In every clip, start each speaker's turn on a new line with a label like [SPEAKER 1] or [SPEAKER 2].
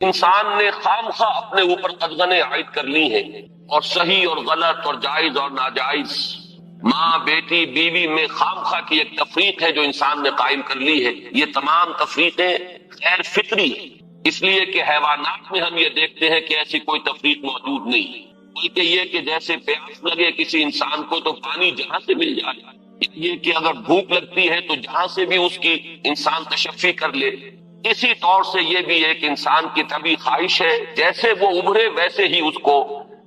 [SPEAKER 1] انسان نے خامخواہ اپنے اوپر قدغنیں عائد کر لی ہیں، اور صحیح اور غلط اور جائز اور ناجائز، ماں بیٹی بیوی میں خامخواہ کی ایک تفریق ہے جو انسان نے قائم کر لی ہے۔ یہ تمام تفریقیں غیر فطری ہیں، اس لیے کہ حیوانات میں ہم یہ دیکھتے ہیں کہ ایسی کوئی تفریق موجود نہیں، بلکہ یہ کہ جیسے پیاس لگے کسی انسان کو تو پانی جہاں سے مل جائے، یہ کہ اگر بھوک لگتی ہے تو جہاں سے بھی اس کی انسان تشفی کر لے، اسی طور سے یہ بھی ایک انسان کی طبیعی خواہش ہے جیسے وہ ابھرے ویسے ہی اس کو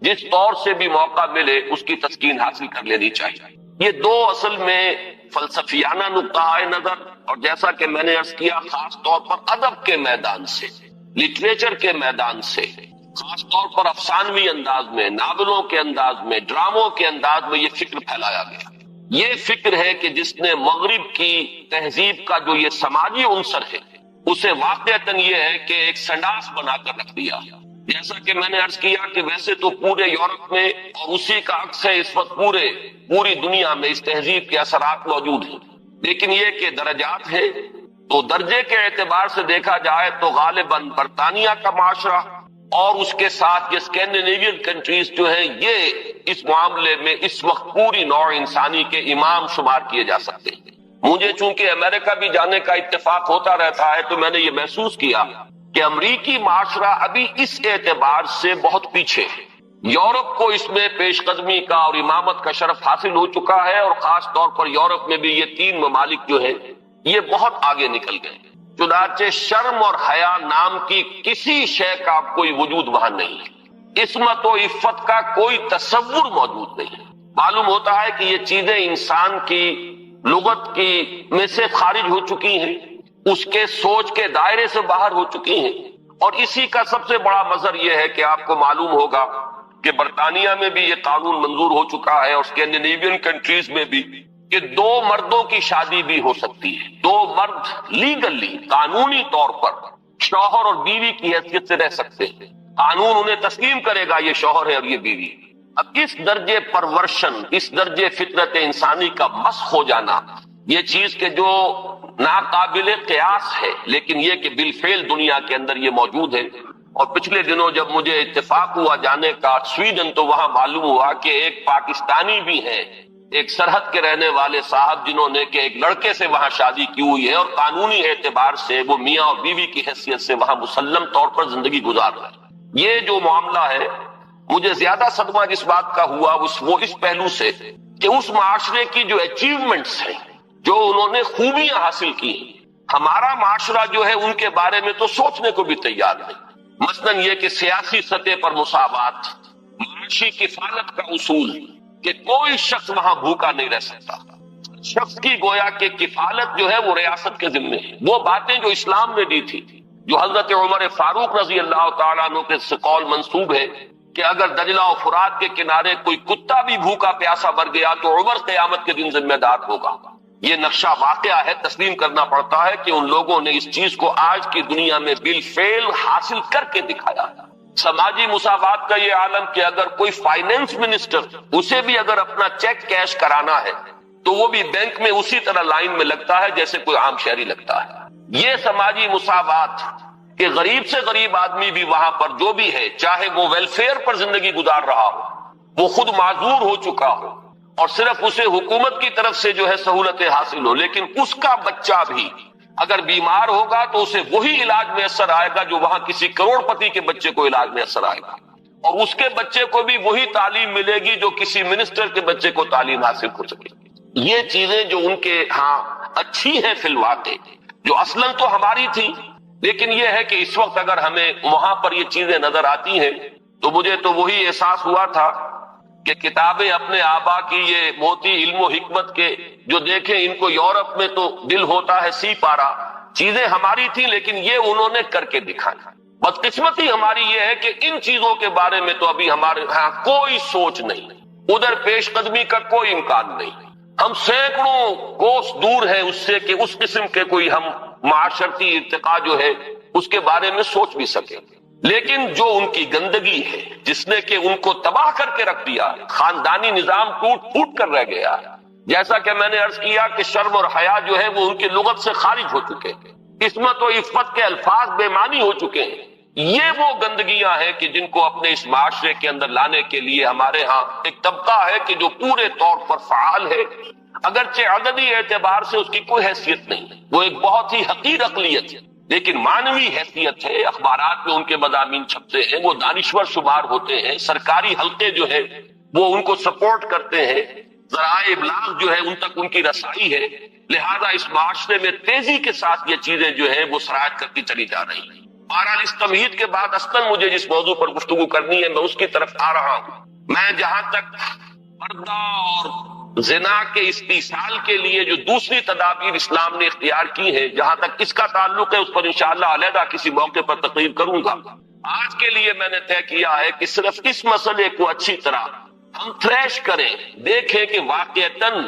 [SPEAKER 1] جس طور سے بھی موقع ملے اس کی تسکین حاصل کر لینی چاہیے۔ یہ دو اصل میں فلسفیانہ نقطہ نظر، اور جیسا کہ میں نے عرض کیا خاص طور پر ادب کے میدان سے، لٹریچر کے میدان سے، خاص طور پر افسانوی انداز میں، ناولوں کے انداز میں، ڈراموں کے انداز میں یہ فکر پھیلایا گیا۔ یہ فکر ہے کہ جس نے مغرب کی تہذیب کا جو یہ سماجی عنصر ہے اسے واقعتاً یہ ہے کہ ایک سنڈاس بنا کر رکھ دیا۔ جیسا کہ میں نے عرض کیا کہ ویسے تو پورے یورپ میں اور اسی کا عکس ہے اس وقت پوری دنیا میں اس تہذیب کے اثرات موجود ہیں، لیکن یہ کہ درجات ہیں، تو درجے کے اعتبار سے دیکھا جائے تو غالباً برطانیہ کا معاشرہ اور اس کے ساتھ یہ اسکینڈینیوین کنٹریز جو ہیں یہ اس معاملے میں اس وقت پوری نوع انسانی کے امام شمار کیے جا سکتے ہیں۔ مجھے چونکہ امریکہ بھی جانے کا اتفاق ہوتا رہتا ہے تو میں نے یہ محسوس کیا کہ امریکی معاشرہ ابھی اس اعتبار سے بہت پیچھے ہے۔ یورپ کو اس میں پیش قدمی کا اور امامت کا شرف حاصل ہو چکا ہے، اور خاص طور پر یورپ میں بھی یہ تین ممالک جو ہیں یہ بہت آگے نکل گئے، چنانچہ شرم اور حیا نام کی کسی شے کا کوئی وجود وہاں نہیں ہے، عصمت و عفت کا کوئی تصور موجود نہیں ہے۔ معلوم ہوتا ہے کہ یہ چیزیں انسان کی لغت کی میں سے خارج ہو چکی ہیں، اس کے سوچ کے دائرے سے باہر ہو چکی ہیں، اور اسی کا سب سے بڑا مظہر یہ ہے کہ آپ کو معلوم ہوگا کہ برطانیہ میں بھی یہ قانون منظور ہو چکا ہے، اور اسکینڈینیوین کنٹریز میں بھی، کہ دو مردوں کی شادی بھی ہو سکتی ہے، دو مرد لیگلی قانونی طور پر شوہر اور بیوی کی حیثیت سے رہ سکتے ہیں، قانون انہیں تسلیم کرے گا یہ شوہر ہے اور یہ بیوی۔ اب اس درجے پرورشن، اس درجے فطرت انسانی کا مسخ ہو جانا، یہ چیز کہ جو ناقابل قیاس ہے، لیکن یہ کہ بالفعل دنیا کے اندر یہ موجود ہے۔ اور پچھلے دنوں جب مجھے اتفاق ہوا جانے کا سویڈن، تو وہاں معلوم ہوا کہ ایک پاکستانی بھی ہے، ایک سرحد کے رہنے والے صاحب جنہوں نے کہ ایک لڑکے سے وہاں شادی کی ہوئی ہے، اور قانونی اعتبار سے وہ میاں اور بیوی کی حیثیت سے وہاں مسلم طور پر زندگی گزار رہے ہیں۔ یہ جو معاملہ ہے، مجھے زیادہ صدمہ جس بات کا ہوا وہ اس پہلو سے کہ اس معاشرے کی جو اچیومنٹس ہیں، جو انہوں نے خوبیاں حاصل کی ہیں، ہمارا معاشرہ جو ہے ان کے بارے میں تو سوچنے کو بھی تیار نہیں۔ مثلاً یہ کہ سیاسی سطح پر مساوات، معاشی کفالت کا اصول کہ کوئی شخص وہاں بھوکا نہیں رہ سکتا، شخص کی گویا کہ کفالت جو ہے وہ ریاست کے ذمے ہے۔ وہ باتیں جو اسلام نے دی تھی، جو حضرت عمر فاروق رضی اللہ تعالیٰ عنہ کے سے قول منسوب ہے کہ اگر دجلہ و فرات کے کنارے کوئی کتا بھی بھوکا پیاسا مر گیا تو عمر قیامت کے دن ذمہ دار ہوگا۔ یہ نقشہ واقعہ ہے، تسلیم کرنا پڑتا ہے کہ ان لوگوں نے اس چیز کو آج کی دنیا میں بالفعل حاصل کر کے دکھایا۔ سماجی مساوات کا یہ عالم کہ اگر کوئی فائنینس منسٹر، اسے بھی اگر اپنا چیک کیش کرانا ہے تو وہ بھی بینک میں اسی طرح لائن میں لگتا ہے جیسے کوئی عام شہری لگتا ہے۔ یہ سماجی مساوات کہ غریب سے غریب آدمی بھی وہاں پر جو بھی ہے، چاہے وہ ویلفیئر پر زندگی گزار رہا ہو، وہ خود معذور ہو چکا ہو اور صرف اسے حکومت کی طرف سے جو ہے سہولتیں حاصل ہو، لیکن اس کا بچہ بھی اگر بیمار ہوگا تو اسے وہی علاج میسر آئے گا جو وہاں کسی کروڑ پتی کے بچے کو علاج میسر آئے گا، اور اس کے بچے کو بھی وہی تعلیم ملے گی جو کسی منسٹر کے بچے کو تعلیم حاصل ہو سکے۔ یہ چیزیں جو ان کے ہاں اچھی ہیں فی الواقع، جو اصلاً تو ہماری تھی، لیکن یہ ہے کہ اس وقت اگر ہمیں وہاں پر یہ چیزیں نظر آتی ہیں تو مجھے تو وہی احساس ہوا تھا کہ کتابیں اپنے آبا کی یہ موتی علم و حکمت کے جو دیکھیں، ان کو یورپ میں تو دل ہوتا ہے سی پارا، چیزیں ہماری تھیں لیکن یہ انہوں نے کر کے دکھایا۔ بدقسمتی ہماری یہ ہے کہ ان چیزوں کے بارے میں تو ابھی ہمارے ہاں کوئی سوچ نہیں، ادھر پیش قدمی کا کوئی امکان نہیں۔ ہم سینکڑوں کوس دور ہیں اس سے کہ اس قسم کے کوئی ہم معاشرتی ارتقاء جو ہے اس کے بارے میں سوچ بھی سکیں، لیکن جو ان کی گندگی ہے جس نے کہ ان کو تباہ کر کے رکھ دیا، خاندانی نظام ٹوٹ پھوٹ کر رہ گیا، جیسا کہ میں نے عرض کیا کہ شرم اور حیا جو ہے وہ ان کی لغت سے خارج ہو چکے ہیں، عصمت و عفت کے الفاظ بے معنی ہو چکے ہیں، یہ وہ گندگیاں ہیں کہ جن کو اپنے اس معاشرے کے اندر لانے کے لیے ہمارے ہاں ایک طبقہ ہے کہ جو پورے طور پر فعال ہے، اگرچہ عددی اعتبار سے اس کی کوئی حیثیت نہیں، وہ ایک بہت ہی حقیر اقلیت ہے، لیکن معنوی حیثیت ہے، اخبارات میں ان کے مضامین چھپتے ہیں، وہ دانشور شمار ہوتے ہیں، سرکاری حلقے جو ہے وہ ان کو سپورٹ کرتے ہیں، ذرائع ابلاغ جو ہے ان تک ان کی رسائی ہے، لہذا اس معاشرے میں تیزی کے ساتھ یہ چیزیں جو ہے وہ سرایت کرتی چلی جا رہی ہیں۔ بہرحال اس تمہید کے بعد اصلاً مجھے جس موضوع پر گفتگو کرنی ہے میں اس کی طرف آ رہا ہوں۔ میں جہاں تک پردہ اور زنا کے استئصال کے لیے جو دوسری تدابیر اسلام نے اختیار کی ہیں، جہاں تک اس کا تعلق ہے اس پر انشاءاللہ علیحدہ کسی موقع پر تقریر کروں گا۔ آج کے لیے میں نے طے کیا ہے کہ صرف اس مسئلے کو اچھی طرح ہم تھریش کریں، دیکھیں کہ واقعتاً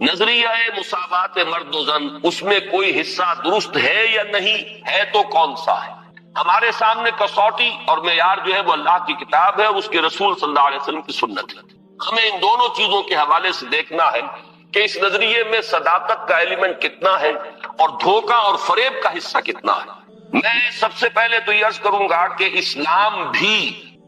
[SPEAKER 1] نظریہ مساوات مرد و زن اس میں کوئی حصہ درست ہے یا نہیں ہے، تو کون سا ہے۔ ہمارے سامنے کسوٹی اور معیار جو ہے وہ اللہ کی کتاب ہے اور اس کے رسول صلی اللہ علیہ وسلم کی سنت ہے۔ ہمیں ان دونوں چیزوں کے حوالے سے دیکھنا ہے کہ اس نظریے میں صداقت کا ایلیمنٹ کتنا ہے اور دھوکہ اور فریب کا حصہ کتنا ہے۔ میں سب سے پہلے تو یہ عرض کروں گا کہ اسلام بھی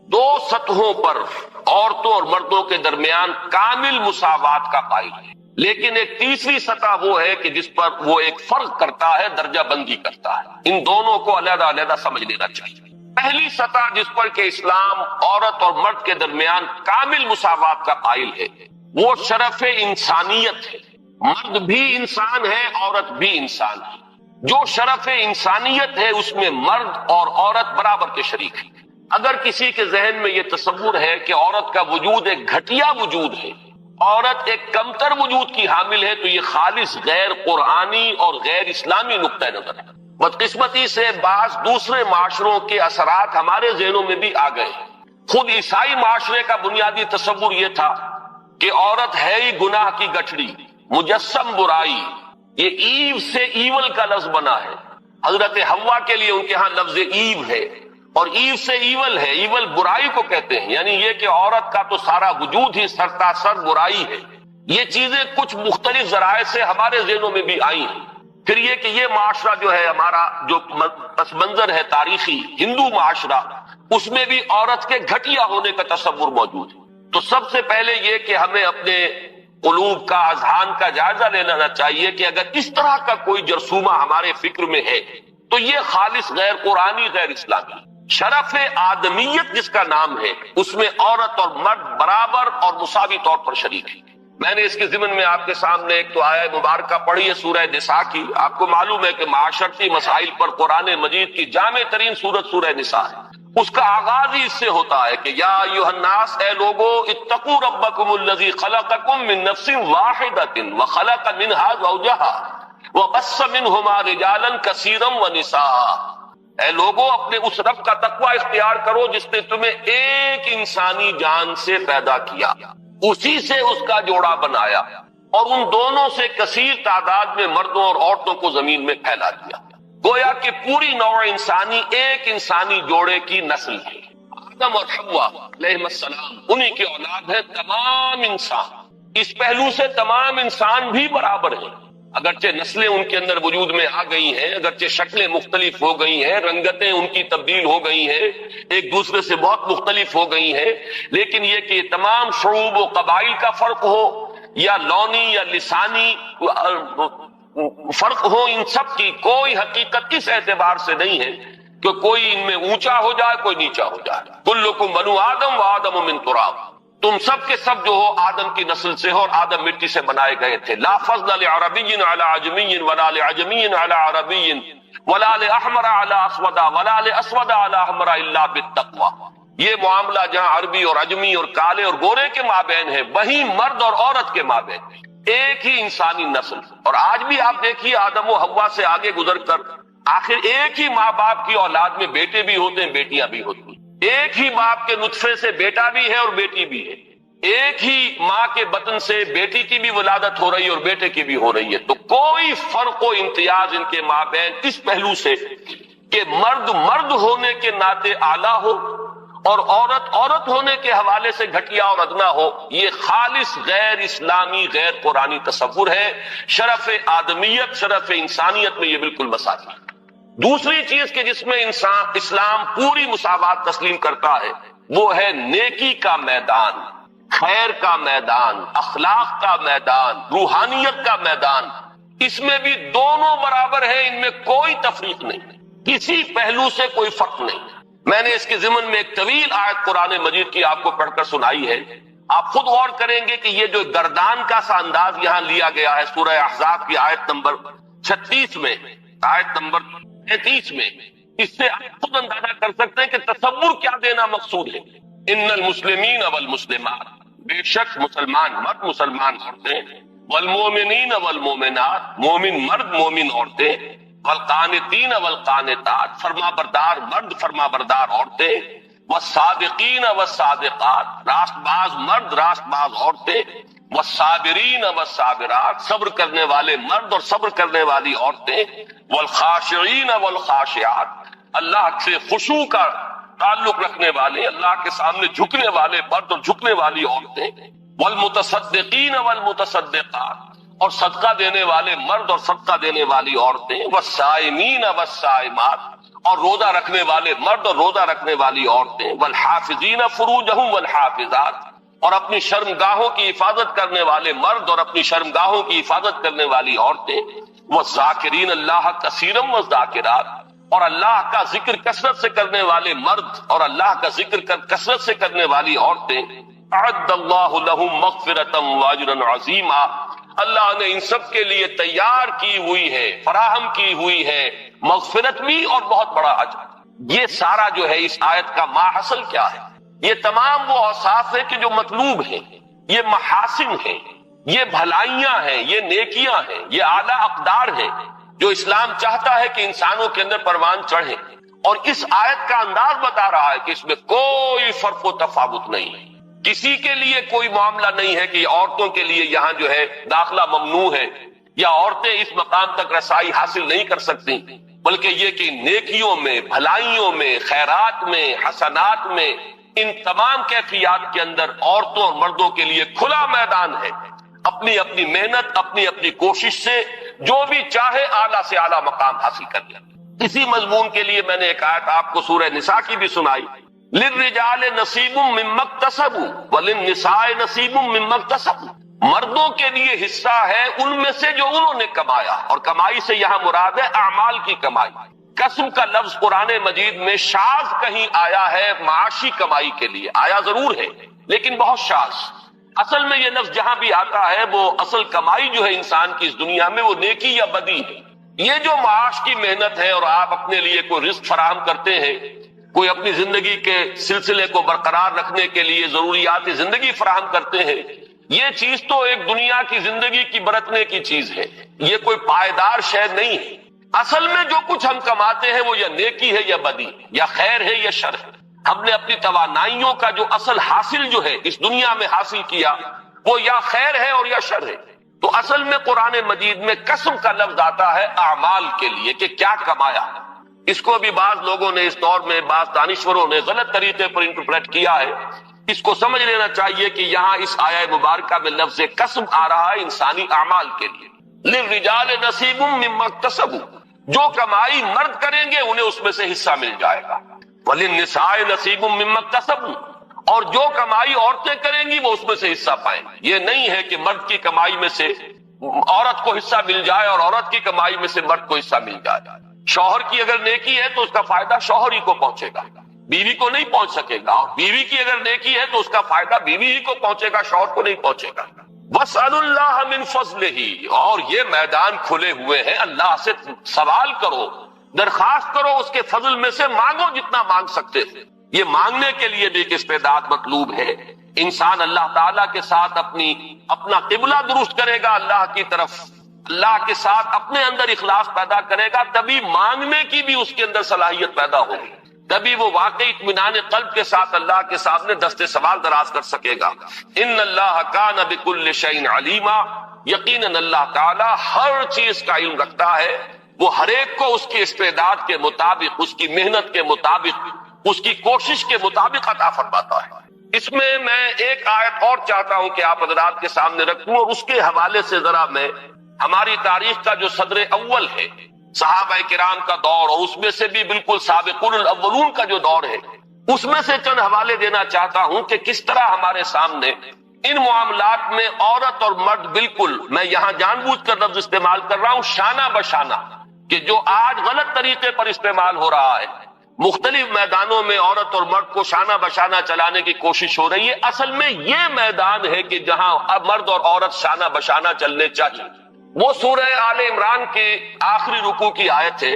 [SPEAKER 1] دو سطحوں پر عورتوں اور مردوں کے درمیان کامل مساوات کا قائل ہے، لیکن ایک تیسری سطح وہ ہے کہ جس پر وہ ایک فرق کرتا ہے، درجہ بندی کرتا ہے۔ ان دونوں کو علیحدہ علیحدہ سمجھ لینا چاہیے۔ پہلی سطح جس پر کہ اسلام عورت اور مرد کے درمیان کامل مساوات کا قائل ہے وہ شرف انسانیت ہے۔ مرد بھی انسان ہے، عورت بھی انسان ہے۔ جو شرف انسانیت ہے اس میں مرد اور عورت برابر کے شریک ہیں۔ اگر کسی کے ذہن میں یہ تصور ہے کہ عورت کا وجود ایک گھٹیا وجود ہے، عورت ایک کمتر وجود کی حامل ہے، تو یہ خالص غیر قرآنی اور غیر اسلامی نقطہ نظر ہے۔ بدقسمتی سے بعض دوسرے معاشروں کے اثرات ہمارے ذہنوں میں بھی آ گئے ہیں۔ خود عیسائی معاشرے کا بنیادی تصور یہ تھا کہ عورت ہے ہی گناہ کی گٹھڑی، مجسم برائی، یہ ایو سے ایول کا لفظ بنا ہے۔ حضرت حوا کے لیے ان کے ہاں لفظ ایو ہے، اور ایو سے ایول ہے، ایول برائی کو کہتے ہیں، یعنی یہ کہ عورت کا تو سارا وجود ہی سرتاسر برائی ہے۔ یہ چیزیں کچھ مختلف ذرائع سے ہمارے ذہنوں میں بھی آئی ہیں۔ پھر یہ کہ یہ معاشرہ جو ہے ہمارا، جو پس منظر ہے تاریخی ہندو معاشرہ، اس میں بھی عورت کے گھٹیا ہونے کا تصور موجود ہے۔ تو سب سے پہلے یہ کہ ہمیں اپنے قلوب کا، اذہان کا جائزہ لینا چاہیے کہ اگر اس طرح کا کوئی جرثومہ ہمارے فکر میں ہے تو یہ خالص غیر قرآنی، غیر اسلامی۔ شرف آدمیت جس کا نام ہے اس میں عورت اور مرد برابر اور مساوی طور پر شریک ہیں۔ میں نے اس کے ضمن میں آپ کے سامنے ایک تو آیہ مبارکہ پڑھی ہے سورہ نساء کی۔ آپ کو معلوم ہے کہ معاشرتی مسائل پر قرآن مجید کی جامع ترین سورت سورہ نساء ہے۔ اس کا آغاز ہی اس سے ہوتا ہے کہ یا ایھا الناس، اے لوگو، اتقوا ربکم الذی خلقکم من نفس واحدۃ وخلق منها زوجہا وبث منہما رجالا کثیرا ونساء۔ اے لوگو، اپنے اس رب کا تقوی اختیار کرو جس نے تمہیں ایک انسانی جان سے پیدا کیا، اسی سے اس کا جوڑا بنایا، اور ان دونوں سے کثیر تعداد میں مردوں اور عورتوں کو زمین میں پھیلا دیا۔ گویا کہ پوری نوع انسانی ایک انسانی جوڑے کی نسل ہے۔ آدم اور حوا علیہم السلام انہی کی اولاد ہے۔ تمام انسان، اس پہلو سے تمام انسان بھی برابر ہیں، اگرچہ نسلیں ان کے اندر وجود میں آ گئی ہیں، اگرچہ شکلیں مختلف ہو گئی ہیں، رنگتیں ان کی تبدیل ہو گئی ہیں، ایک دوسرے سے بہت مختلف ہو گئی ہیں، لیکن یہ کہ تمام شعوب و قبائل کا فرق ہو یا لونی یا لسانی فرق ہو، ان سب کی کوئی حقیقت اس اعتبار سے نہیں ہے کہ کوئی ان میں اونچا ہو جائے، کوئی نیچا ہو جائے۔ کلکم بنو آدم و آدم من تراب، تم سب کے سب جو ہو آدم کی نسل سے ہو اور آدم مٹی سے بنائے گئے تھے۔ لا فضل لعربی علی عجمی ولا لعجمی علی عربی ولا لاحمر علی اسود ولا لاسود علی احمر الا بالتقوی۔ یہ معاملہ جہاں عربی اور عجمی اور کالے اور گورے کے مابین ہے، وہیں مرد اور عورت کے مابین ہے، ایک ہی انسانی نسل۔ اور آج بھی آپ دیکھیے آدم و حوا سے آگے گزر کر آخر ایک ہی ماں باپ کی اولاد میں بیٹے بھی ہوتے ہیں، بیٹیاں بھی ہوتی ہیں، ایک ہی باپ کے نطفے سے بیٹا بھی ہے اور بیٹی بھی ہے، ایک ہی ماں کے بطن سے بیٹی کی بھی ولادت ہو رہی ہے اور بیٹے کی بھی ہو رہی ہے۔ تو کوئی فرق و امتیاز ان کے مابین اس پہلو سے کہ مرد مرد ہونے کے ناطے اعلیٰ ہو اور عورت عورت ہونے کے حوالے سے گھٹیا اور ادنا ہو، یہ خالص غیر اسلامی، غیر قرآنی تصور ہے۔ شرف آدمیت، شرف انسانیت میں یہ بالکل مساوی ہے۔ دوسری چیز کہ جس میں اسلام پوری مساوات تسلیم کرتا ہے وہ ہے نیکی کا میدان، خیر کا میدان، اخلاق کا میدان، روحانیت کا میدان۔ اس میں بھی دونوں برابر ہیں، ان میں کوئی تفریق نہیں، کسی پہلو سے کوئی فرق نہیں۔ میں نے اس کے ضمن میں ایک طویل آیت قرآن مجید کی آپ کو پڑھ کر سنائی ہے۔ آپ خود غور کریں گے کہ یہ جو گردان کا سا انداز یہاں لیا گیا ہے سورہ احزاب کی آیت نمبر 36 میں، آیت نمبر 33 میں، اس سے آپ خود اندازہ کر سکتے ہیں کہ تصور کیا دینا مقصود ہے۔ ان المسلمین والمسلمات، بے شک مسلمان مرد مسلمان عورتیں، والمومنین والمومنات، مومن مرد مومن عورتیں، والقانتین والقانتات، فرما بردار مرد فرما بردار عورتیں، والصادقین والصادقات، راست باز مرد راست باز عورتیں، والصابرین والصابرات، صبر کرنے والے مرد اور صبر کرنے والی عورتیں، والخاشعین والخاشعات، اللہ سے خشوع کا تعلق رکھنے والے، اللہ کے سامنے جھکنے والے مرد اور جھکنے والی عورتیں، والمتصدقین والمتصدقات، اور صدقہ دینے والے مرد اور صدقہ دینے والی عورتیں، والصائمین والصائمات، اور روزہ رکھنے والے مرد اور روزہ رکھنے والی عورتیں، والحافظین فروجہم والحافظات، اور اپنی شرمگاہوں کی حفاظت کرنے والے مرد اور اپنی شرمگاہوں کی حفاظت کرنے والی عورتیں، والذاکرین اللہ کثیرا والذاکرات، اور اللہ کا ذکر کثرت سے کرنے والے مرد اور اللہ کا ذکر کثرت سے کرنے والی عورتیں، اعد اللہ لہم مغفرۃ واجرا عظیما، اللہ نے ان سب کے لیے تیار کی ہوئی ہے، فراہم کی ہوئی ہے مغفرت بھی اور بہت بڑا اجر۔ یہ سارا جو ہے اس آیت کا ماحصل کیا ہے؟ یہ تمام وہ اوصاف ہے کہ جو مطلوب ہیں، یہ محاسن ہیں، یہ بھلائیاں ہیں، یہ نیکیاں ہیں، یہ اعلیٰ اقدار ہیں جو اسلام چاہتا ہے کہ انسانوں کے اندر پروان چڑھے، اور اس آیت کا انداز بتا رہا ہے کہ اس میں کوئی فرق و تفاوت نہیں ہے، کسی کے لیے کوئی معاملہ نہیں ہے کہ عورتوں کے لیے یہاں جو ہے داخلہ ممنوع ہے یا عورتیں اس مقام تک رسائی حاصل نہیں کر سکتی، بلکہ یہ کہ نیکیوں میں، بھلائیوں میں، خیرات میں، حسنات میں، ان تمام کیفیات کے اندر عورتوں اور مردوں کے لیے کھلا میدان ہے، اپنی اپنی محنت، اپنی اپنی کوشش سے جو بھی چاہے اعلیٰ سے اعلیٰ مقام حاصل کر لے۔ اسی مضمون کے لیے میں نے ایک آیت آپ کو سورہ نساء کی بھی سنائی، للرجال نصیب مما اکتسبوا وللنساء نصیب مما اکتسبوا، مردوں کے لیے حصہ ہے ان میں سے جو انہوں نے کمایا، اور کمائی سے یہاں مراد ہے اعمال کی کمائی۔ قسم کا لفظ قرآن مجید میں شاذ کہیں آیا ہے معاشی کمائی کے لیے، آیا ضرور ہے لیکن بہت شاذ۔ اصل میں یہ لفظ جہاں بھی آتا ہے وہ اصل کمائی جو ہے انسان کی اس دنیا میں وہ نیکی یا بدی ہے۔ یہ جو معاش کی محنت ہے اور آپ اپنے لیے کوئی رزق فراہم کرتے ہیں، کوئی اپنی زندگی کے سلسلے کو برقرار رکھنے کے لیے ضروریات زندگی فراہم کرتے ہیں، یہ چیز تو ایک دنیا کی زندگی کی برتنے کی چیز ہے، یہ کوئی پائیدار شے نہیں ہے۔ اصل میں جو کچھ ہم کماتے ہیں وہ یا نیکی ہے یا بدی، یا خیر ہے یا شر ہے۔ ہم نے اپنی توانائیوں کا جو اصل حاصل جو ہے اس دنیا میں حاصل کیا وہ یا خیر ہے اور یا شر ہے۔ تو اصل میں قرآن مجید میں قسم کا لفظ آتا ہے اعمال کے لیے کہ کیا کمایا۔ اس کو بھی بعض لوگوں نے اس دور میں، بعض دانشوروں نے غلط طریقے پر انٹرپریٹ کیا ہے۔ اس کو سمجھ لینا چاہیے کہ یہاں اس آیہ مبارکہ میں لفظ قسم آ رہا ہے انسانی اعمال کے لیے۔ للرجال نصیب مما اکتسبوا، جو کمائی مرد کریں گے انہیں اس میں سے حصہ مل جائے گا، وللنساء نصیب مما اکتسبوا، اور جو کمائی عورتیں کریں گی وہ اس میں سے حصہ پائیں گے۔ یہ نہیں ہے کہ مرد کی کمائی میں سے عورت کو حصہ مل جائے اور عورت کی کمائی میں سے مرد کو حصہ مل جائے۔ شوہر کی اگر نیکی ہے تو اس کا فائدہ شوہر ہی کو پہنچے گا، بیوی کو نہیں پہنچ سکے گا، اور بیوی کی اگر نیکی ہے تو اس کا فائدہ بیوی ہی کو پہنچے گا، شوہر کو نہیں پہنچے گا۔ وَاسْأَلُوا اللَّهَ مِنْ فَضْلِهِ، اور یہ میدان کھلے ہوئے ہیں، اللہ سے سوال کرو، درخواست کرو، اس کے فضل میں سے مانگو جتنا مانگ سکتے ہیں۔ یہ مانگنے کے لیے بھی ایک استعداد مطلوب ہے۔ انسان اللہ تعالیٰ کے ساتھ اپنا قبلہ درست کرے گا، اللہ کی طرف، اللہ کے ساتھ اپنے اندر اخلاص پیدا کرے گا، تبھی مانگنے کی بھی اس کے اندر صلاحیت پیدا ہوگی، تبھی وہ واقعی اطمینان قلب کے ساتھ اللہ کے سامنے دست سوال دراز کر سکے گا۔ ان اللہ کان بکل شیء علیما، یقیناً اللہ تعالیٰ ہر چیز کا علم رکھتا ہے، وہ ہر ایک کو اس کی استعداد کے مطابق، اس کی محنت کے مطابق، اس کی کوشش کے مطابق عطا فرماتا ہے۔ اس میں ایک آیت اور چاہتا ہوں کہ آپ حضرات کے سامنے رکھوں، اور اس کے حوالے سے ذرا میں ہماری تاریخ کا جو صدر اول ہے صحابہ کرام کا دور، اور اس میں سے بھی بالکل سابقون الاولون کا جو دور ہے، اس میں سے چند حوالے دینا چاہتا ہوں کہ کس طرح ہمارے سامنے ان معاملات میں عورت اور مرد بالکل، میں یہاں جان بوجھ کر لفظ استعمال کر رہا ہوں، شانہ بشانہ، کہ جو آج غلط طریقے پر استعمال ہو رہا ہے، مختلف میدانوں میں عورت اور مرد کو شانہ بشانہ چلانے کی کوشش ہو رہی ہے، اصل میں یہ میدان ہے کہ جہاں اب مرد اور عورت شانہ بشانہ چلنے چاہیے۔ وہ سورہ آل عمران کے آخری رکوع کی آیت ہے،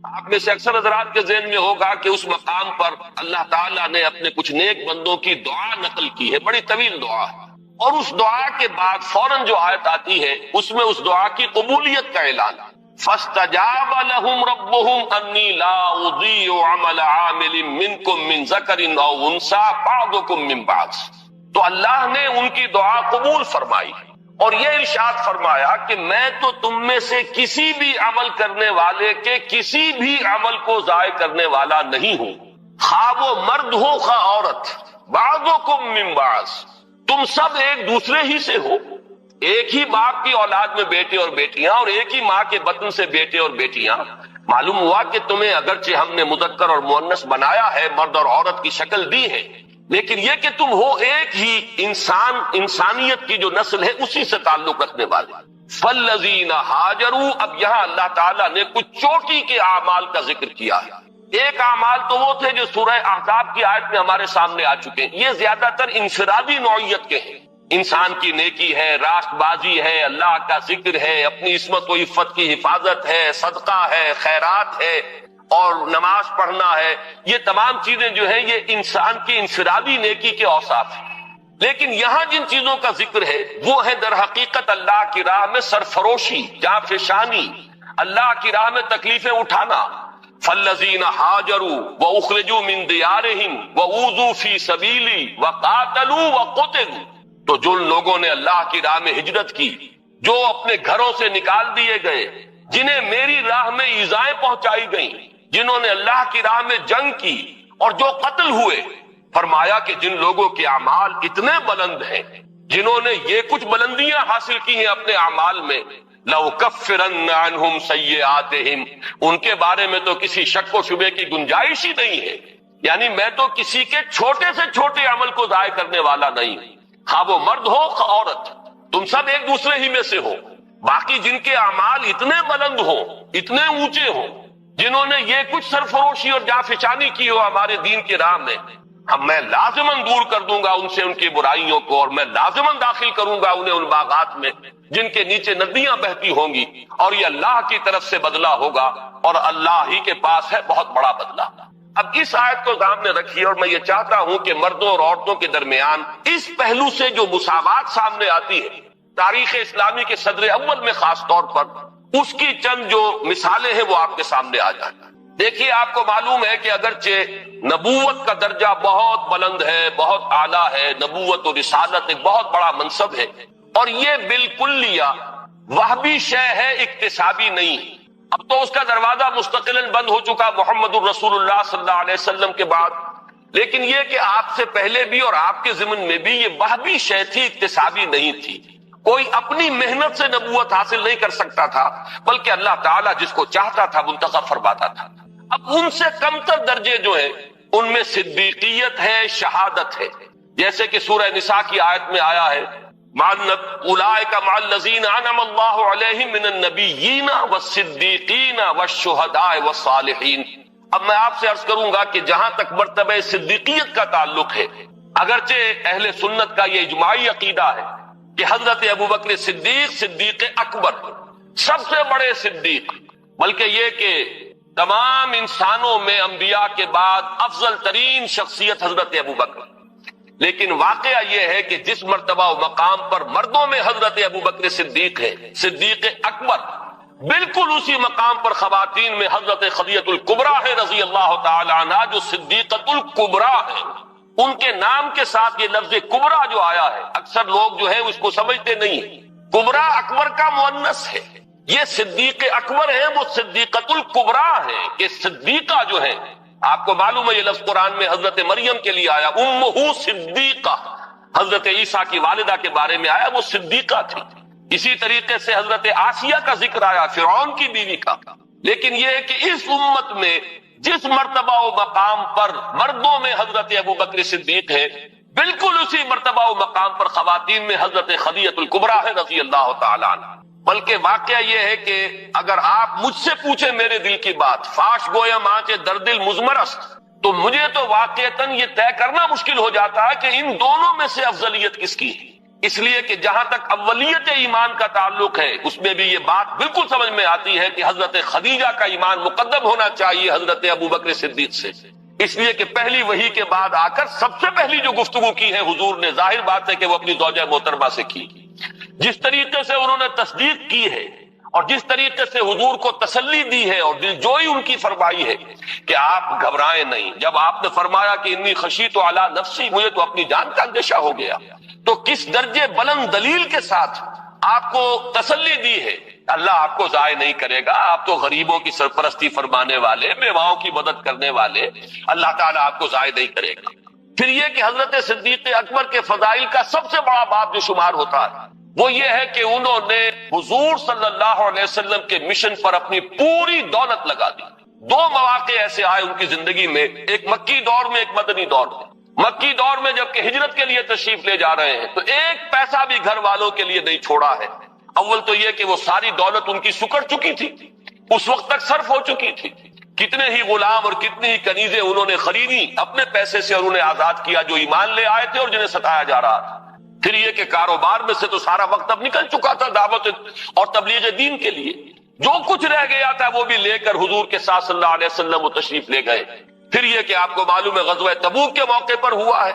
[SPEAKER 1] آپ میں سے اکثر حضرات کے ذہن میں ہوگا کہ اس مقام پر اللہ تعالیٰ نے اپنے کچھ نیک بندوں کی دعا نقل کی ہے، بڑی طویل دعا ہے، اور اس دعا کے بعد فوراً جو آیت آتی ہے اس میں اس دعا کی قبولیت کا اعلان، فاستجاب لهم ربهم انی لا اضیع عمل عامل منکم من ذکر او انثی بعضکم من بعض، تو اللہ نے ان کی دعا قبول فرمائی اور یہ ارشاد فرمایا کہ میں تو تم میں سے کسی بھی عمل کرنے والے کے کسی بھی عمل کو ضائع کرنے والا نہیں ہوں، خواہ وہ مرد ہو خواہ عورت، بعضکم من بعض، تم سب ایک دوسرے ہی سے ہو، ایک ہی باپ کی اولاد میں بیٹے اور بیٹیاں، اور ایک ہی ماں کے بطن سے بیٹے اور بیٹیاں۔ معلوم ہوا کہ تمہیں اگرچہ ہم نے مذکر اور مؤنث بنایا ہے، مرد اور عورت کی شکل دی ہے، لیکن یہ کہ تم ہو ایک ہی انسان، انسانیت کی جو نسل ہے اسی سے تعلق رکھنے والے۔ فالذین ہاجروا، اب یہاں اللہ تعالیٰ نے کچھ چوٹی کے اعمال کا ذکر کیا ہے۔ ایک اعمال تو وہ تھے جو سورہ احزاب کی آیت میں ہمارے سامنے آ چکے ہیں، یہ زیادہ تر انفرادی نوعیت کے ہیں، انسان کی نیکی ہے، راست بازی ہے، اللہ کا ذکر ہے، اپنی عصمت و عفت کی حفاظت ہے، صدقہ ہے، خیرات ہے، اور نماز پڑھنا ہے، یہ تمام چیزیں جو ہیں یہ انسان کی انفرادی نیکی کے اوصاف ہیں۔ لیکن یہاں جن چیزوں کا ذکر ہے وہ ہے در حقیقت اللہ کی راہ میں سرفروشی، جانفشانی، اللہ کی راہ میں تکلیفیں اٹھانا۔ فالذین ہاجروا واخرجوا من دیارہم واوذوا فی سبیلی وقاتلوا وقتلوا، تو جن لوگوں نے اللہ کی راہ میں ہجرت کی، جو اپنے گھروں سے نکال دیے گئے، جنہیں میری راہ میں ایذائیں پہنچائی گئیں، جنہوں نے اللہ کی راہ میں جنگ کی اور جو قتل ہوئے، فرمایا کہ جن لوگوں کے اعمال اتنے بلند ہیں، جنہوں نے یہ کچھ بلندیاں حاصل کی ہیں اپنے اعمال میں، لَأُكَفِّرَنَّ عَنْهُمْ سَيِّئَاتِهِمْ، ان کے بارے میں تو کسی شک و شبے کی گنجائش ہی نہیں ہے، یعنی میں تو کسی کے چھوٹے سے چھوٹے عمل کو ضائع کرنے والا نہیں، خواہ وہ مرد ہو خواہ عورت، تم سب ایک دوسرے ہی میں سے ہو۔ باقی جن کے اعمال اتنے بلند ہوں، اتنے اونچے ہوں، جنہوں نے یہ کچھ سرفروشی اور جانفشانی کی ہو ہمارے دین کی راہ میں، میں لازماً دور کر دوں گا ان سے ان کی برائیوں کو، اور میں لازماً داخل کروں گا انہیں ان باغات میں جن کے نیچے ندیاں بہتی ہوں گی، اور یہ اللہ کی طرف سے بدلہ ہوگا، اور اللہ ہی کے پاس ہے بہت بڑا بدلہ۔ اب اس آیت کو سامنے رکھیے، اور میں یہ چاہتا ہوں کہ مردوں اور عورتوں کے درمیان اس پہلو سے جو مساوات سامنے آتی ہے تاریخ اسلامی کے صدر اول میں خاص طور پر، اس کی چند جو مثالیں ہیں وہ آپ کے سامنے آ جائیں۔ دیکھیے، آپ کو معلوم ہے کہ اگرچہ نبوت کا درجہ بہت بلند ہے، بہت اعلیٰ ہے، نبوت و رسالت ایک بہت بڑا منصب ہے، اور یہ بالکلیہ وہبی شے ہے، اکتسابی نہیں ہے۔ اب تو اس کا دروازہ مستقلاً بند ہو چکا محمد الرسول اللہ صلی اللہ علیہ وسلم کے بعد، لیکن یہ کہ آپ سے پہلے بھی اور آپ کے ضمن میں بھی یہ وہبی شے تھی، اکتسابی نہیں تھی۔ کوئی اپنی محنت سے نبوت حاصل نہیں کر سکتا تھا، بلکہ اللہ تعالیٰ جس کو چاہتا تھا منتخب فرماتا تھا۔ اب ان سے کمتر درجے جو ہیں ان میں صدیقیت ہے، شہادت ہے، جیسے کہ سورہ نساء کی آیت میں آیا ہے، اولئک مع الذین انعم اللہ علیہم من النبیین والصدیقین والشہداء والصالحین۔ اب میں آپ سے عرض کروں گا کہ جہاں تک مرتبہ صدیقیت کا تعلق ہے، اگرچہ اہل سنت کا یہ اجماعی عقیدہ ہے کہ حضرت ابوبکر صدیق صدیق اکبر سب سے بڑے صدیق، بلکہ یہ کہ تمام انسانوں میں انبیاء کے بعد افضل ترین شخصیت حضرت ابوبکر، لیکن واقعہ یہ ہے کہ جس مرتبہ و مقام پر مردوں میں حضرت ابوبکر صدیق ہے، صدیق اکبر، بالکل اسی مقام پر خواتین میں حضرت خدیجہ الکبریٰ ہے رضی اللہ تعالی عنہا، جو صدیقۃ الکبریٰ ہے۔ ان کے نام کے ساتھ یہ لفظ کبریٰ جو آیا ہے، اکثر لوگ جو ہے اس کو سمجھتے نہیں ہیں، کبریٰ اکبر کا مؤنث ہے، یہ صدیق اکبر ہے، وہ صدیقۃ الکبریٰ ہے کہ صدیقہ جو ہے، آپ کو معلوم ہے یہ لفظ قرآن میں حضرت مریم کے لیے آیا، امہ صدیقہ، حضرت عیسیٰ کی والدہ کے بارے میں آیا، وہ صدیقہ تھی۔ اسی طریقے سے حضرت آسیہ کا ذکر آیا، فرعون کی بیوی کا، لیکن یہ ہے کہ اس امت میں جس مرتبہ و مقام پر مردوں میں حضرت ابو بکر صدیق ہے، بالکل اسی مرتبہ و مقام پر خواتین میں حضرت خدیجہ الکبریٰ ہے رضی اللہ تعالی عنہ۔ بلکہ واقعہ یہ ہے کہ اگر آپ مجھ سے پوچھیں میرے دل کی بات، فاش گویا آنچ در دل مزمرست، تو مجھے تو واقعتاً یہ طے کرنا مشکل ہو جاتا ہے کہ ان دونوں میں سے افضلیت کس کی ہے۔ اس لیے کہ جہاں تک اولیت ایمان کا تعلق ہے، اس میں بھی یہ بات بالکل سمجھ میں آتی ہے کہ حضرت خدیجہ کا ایمان مقدم ہونا چاہیے حضرت ابو بکر صدیق سے، اس لیے کہ پہلی وحی کے بعد آ کر سب سے پہلی جو گفتگو کی ہے حضور نے، ظاہر بات ہے کہ وہ اپنی زوجہ محترمہ سے کی۔ جس طریقے سے انہوں نے تصدیق کی ہے اور جس طریقے سے حضور کو تسلی دی ہے اور دلجوئی ان کی فرمائی ہے کہ آپ گھبرائیں نہیں، جب آپ نے فرمایا کہ انی خشیت علی نفسی، مجھے تو اپنی جان کا اندیشہ ہو گیا، تو کس درجے بلند دلیل کے ساتھ آپ کو تسلی دی ہے۔ اللہ آپ کو ضائع نہیں کرے گا، آپ تو غریبوں کی سرپرستی فرمانے والے، بیواؤں کی مدد کرنے والے، اللہ تعالیٰ آپ کو ضائع نہیں کرے گا۔ پھر یہ کہ حضرت صدیق اکبر کے فضائل کا سب سے بڑا باب جو شمار ہوتا ہے وہ یہ ہے کہ انہوں نے حضور صلی اللہ علیہ وسلم کے مشن پر اپنی پوری دولت لگا دی۔ دو مواقع ایسے آئے ان کی زندگی میں، ایک مکی دور میں، ایک مدنی دور میں۔ مکی دور میں جب کہ ہجرت کے لیے تشریف لے جا رہے ہیں تو ایک پیسہ بھی گھر والوں کے لیے نہیں چھوڑا ہے۔ اول تو یہ کہ وہ ساری دولت ان کی سکڑ چکی تھی، اس وقت تک صرف ہو چکی تھی، کتنے ہی غلام اور کتنی ہی کنیزیں انہوں نے خریدی اپنے پیسے سے اور انہیں آزاد کیا جو ایمان لے آئے تھے اور جنہیں ستایا جا رہا تھا۔ پھر یہ کہ کاروبار میں سے تو سارا وقت اب نکل چکا تھا دعوت اور تبلیغ دین کے لیے، جو کچھ رہ گیا تھا وہ بھی لے کر حضور کے ساتھ صلی اللہ علیہ وسلم وہ تشریف لے گئے۔ پھر یہ کہ آپ کو معلوم ہے غزوہ تبوک کے موقع پر ہوا ہے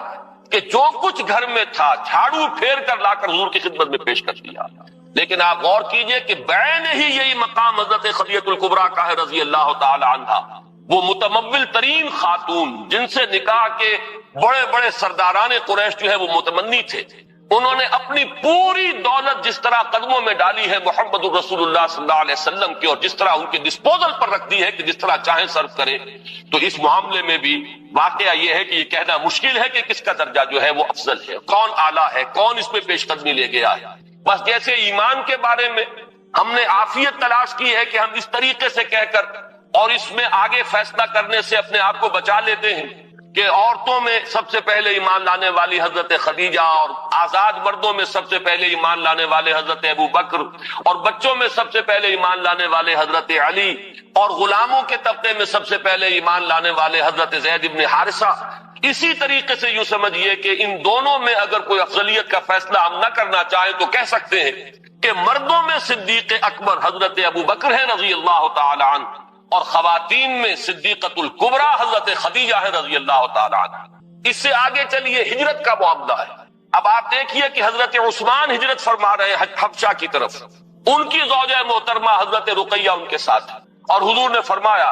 [SPEAKER 1] کہ جو کچھ گھر میں تھا جھاڑو پھیر کر لا کر حضور کی خدمت میں پیش کر دیا۔ لیکن آپ غور کیجئے کہ بعین ہی یہی مقام حضرت خدیجہ الکبریٰ کا ہے رضی اللہ تعالی عنہا، وہ متمول ترین خاتون جن سے نکاح کے بڑے بڑے سرداران قریش جو ہے وہ متمنی تھے، انہوں نے اپنی پوری دولت جس طرح قدموں میں ڈالی ہے محمد الرسول اللہ صلی اللہ علیہ وسلم کی اور جس طرح ان کے ڈسپوزل پر رکھ دی ہے کہ جس طرح چاہیں صرف کرے، تو اس معاملے میں بھی واقعہ یہ ہے کہ یہ کہنا مشکل ہے کہ کس کا درجہ جو ہے وہ افضل ہے، کون اعلیٰ ہے، کون اس میں پیش قدمی لے گیا ہے۔ بس جیسے ایمان کے بارے میں ہم نے عافیت تلاش کی ہے کہ ہم اس طریقے سے کہہ کر اور اس میں آگے فیصلہ کرنے سے اپنے آپ کو بچا لیتے ہیں کہ عورتوں میں سب سے پہلے ایمان لانے والی حضرت خدیجہ اور آزاد مردوں میں سب سے پہلے ایمان لانے والے حضرت ابو بکر اور بچوں میں سب سے پہلے ایمان لانے والے حضرت علی اور غلاموں کے طبقے میں سب سے پہلے ایمان لانے والے حضرت زید بن حارثہ، اسی طریقے سے یوں سمجھیے کہ ان دونوں میں اگر کوئی افضلیت کا فیصلہ ہم نہ کرنا چاہیں تو کہہ سکتے ہیں کہ مردوں میں صدیق اکبر حضرت ابو بکر ہے رضی اللہ تعالی عنہ اور خواتین میں صدیقۃ الکبریٰ حضرت خدیجہ ہے رضی اللہ تعالی عنہ۔ اس سے آگے چلیے ہجرت کا معاملہ ہے۔ اب آپ دیکھیے کہ حضرت عثمان ہجرت فرما رہے ہیں حبشہ کی طرف، ان کی زوجہ محترمہ حضرت رقیہ ان کے ساتھ، اور حضور نے فرمایا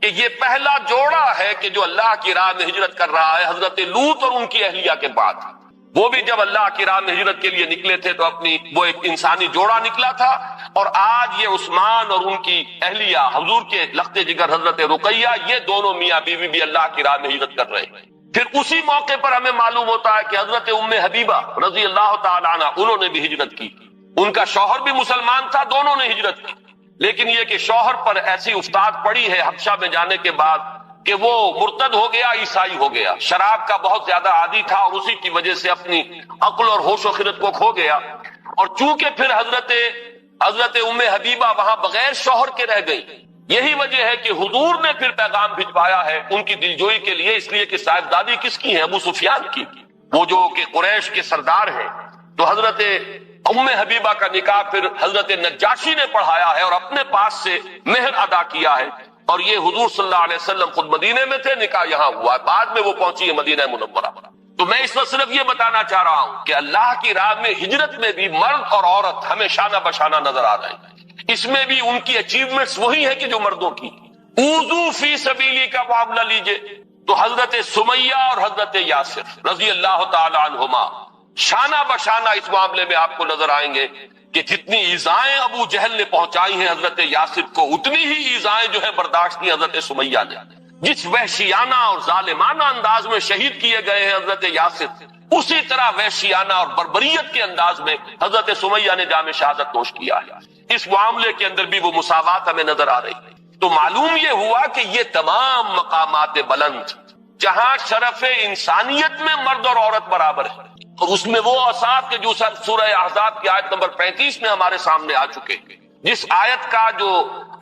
[SPEAKER 1] کہ یہ پہلا جوڑا ہے کہ جو اللہ کی راہ میں ہجرت کر رہا ہے حضرت لوط اور ان کی اہلیہ کے بعد۔ وہ بھی جب اللہ کی راہ میں ہجرت کے لیے نکلے تھے تو اپنی وہ ایک انسانی جوڑا نکلا تھا، اور آج یہ عثمان اور ان کی اہلیہ حضور کے لخت جگر حضرت رقیہ، یہ دونوں میاں بیوی بھی اللہ کی راہ میں ہجرت کر رہے ہیں۔ پھر اسی موقع پر ہمیں معلوم ہوتا ہے کہ حضرت ام حبیبہ رضی اللہ تعالی عنہ انہوں نے بھی ہجرت کی، ان کا شوہر بھی مسلمان تھا، دونوں نے ہجرت کی، لیکن یہ کہ شوہر پر ایسی افتاد پڑی ہے حبشہ میں جانے کے بعد کہ وہ مرتد ہو گیا، عیسائی ہو گیا، شراب کا بہت زیادہ عادی تھا اور اسی کی وجہ سے اپنی عقل اور ہوش و خرد کو کھو گیا، اور چونکہ پھر حضرت ام حبیبہ وہاں بغیر شوہر کے رہ گئی، یہی وجہ ہے کہ حضور نے پھر پیغام بھجوایا ہے ان کی دلجوئی کے لیے، اس لیے کہ صاحبزادی کس کی ہے؟ ابو سفیان کی، وہ جو کہ قریش کے سردار ہیں۔ تو حضرت ام حبیبہ کا نکاح پھر حضرت نجاشی نے پڑھایا ہے اور اپنے پاس سے مہر ادا کیا ہے، اور یہ حضور صلی اللہ علیہ وسلم خود مدینے میں تھے، نکاح یہاں ہوا، بعد میں وہ پہنچی ہے مدینہ منورہ۔ تو میں اس وقت صرف یہ بتانا چاہ رہا ہوں کہ اللہ کی راہ میں ہجرت میں بھی مرد اور عورت ہمیں شانہ بشانہ نظر آ رہے ہیں، اس میں بھی ان کی اچیومنٹس وہی ہیں کہ جو مردوں کی۔ اوذو فی سبیلی کا معاملہ لیجئے تو حضرت سمیہ اور حضرت یاسر رضی اللہ تعالی عنہما شانہ بشانہ اس معاملے میں آپ کو نظر آئیں گے کہ جتنی ایذائیں ابو جہل نے پہنچائی ہیں حضرت یاسر کو، اتنی ہی ایذائیں جو ہے برداشت کی حضرت سمیہ نے۔ جس وحشیانہ اور ظالمانہ انداز میں شہید کیے گئے ہیں حضرت یاسر، اسی طرح وحشیانہ اور بربریت کے انداز میں حضرت سمیہ نے جام شہادت نوش کیا ہے۔ اس معاملے کے اندر بھی وہ مساوات ہمیں نظر آ رہی ہے۔ تو معلوم یہ ہوا کہ یہ تمام مقامات بلند جہاں شرف انسانیت میں مرد اور عورت برابر ہے، اور اس میں وہ اوصاف کے جو سورہ احزاب کی آیت نمبر 35 میں ہمارے سامنے آ چکے، جس آیت کا جو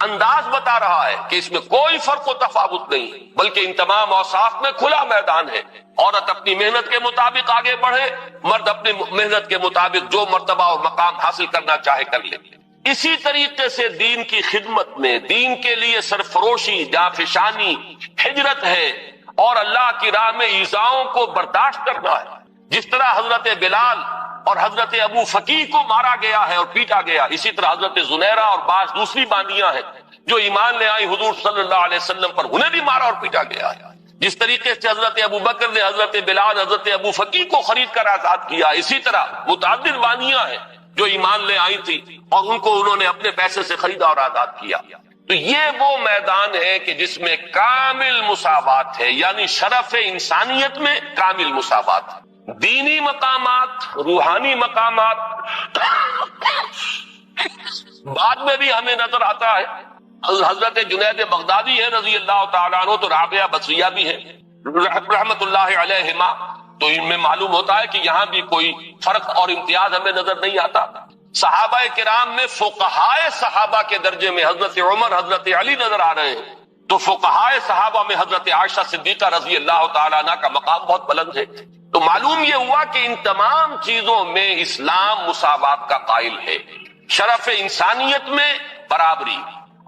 [SPEAKER 1] انداز بتا رہا ہے کہ اس میں کوئی فرق و تفاوت نہیں، بلکہ ان تمام اوصاف میں کھلا میدان ہے۔ عورت اپنی محنت کے مطابق آگے بڑھے، مرد اپنی محنت کے مطابق جو مرتبہ اور مقام حاصل کرنا چاہے کر لے۔ اسی طریقے سے دین کی خدمت میں، دین کے لیے سرفروشی، جانفشانی، ہجرت ہے، اور اللہ کی راہ میں ایذاؤں کو برداشت کرنا ہے۔ جس طرح حضرت بلال اور حضرت ابو فقیہ کو مارا گیا ہے اور پیٹا گیا، اسی طرح حضرت زنیرہ اور بعض دوسری باندیاں ہیں جو ایمان لے آئی حضور صلی اللہ علیہ وسلم پر، انہیں بھی مارا اور پیٹا گیا ہے۔ جس طریقے سے حضرت ابو بکر نے حضرت بلال، حضرت ابو فقیہ کو خرید کر آزاد کیا، اسی طرح متعدد باندیاں ہیں جو ایمان لے آئی تھی اور ان کو انہوں نے اپنے پیسے سے خریدا اور آزاد کیا۔ تو یہ وہ میدان ہے کہ جس میں کامل مساوات ہے، یعنی شرف انسانیت میں کامل مساوات ہے۔ دینی مقامات، روحانی مقامات بعد میں بھی ہمیں نظر آتا ہے۔ حضرت جنید بغدادی ہے رضی اللہ تعالیٰ عنہ، تو رابعہ بصریہ بھی ہے رحمت اللہ علیہما، تو ان میں معلوم ہوتا ہے کہ یہاں بھی کوئی فرق اور امتیاز ہمیں نظر نہیں آتا۔ صحابہ کرام میں فقہائے صحابہ کے درجے میں حضرت عمر، حضرت علی نظر آ رہے ہیں، تو فقہائے صحابہ میں حضرت عائشہ صدیقہ رضی اللہ تعالیٰ عنہ کا مقام بہت بلند ہے۔ تو معلوم یہ ہوا کہ ان تمام چیزوں میں اسلام مساوات کا قائل ہے، شرف انسانیت میں برابری،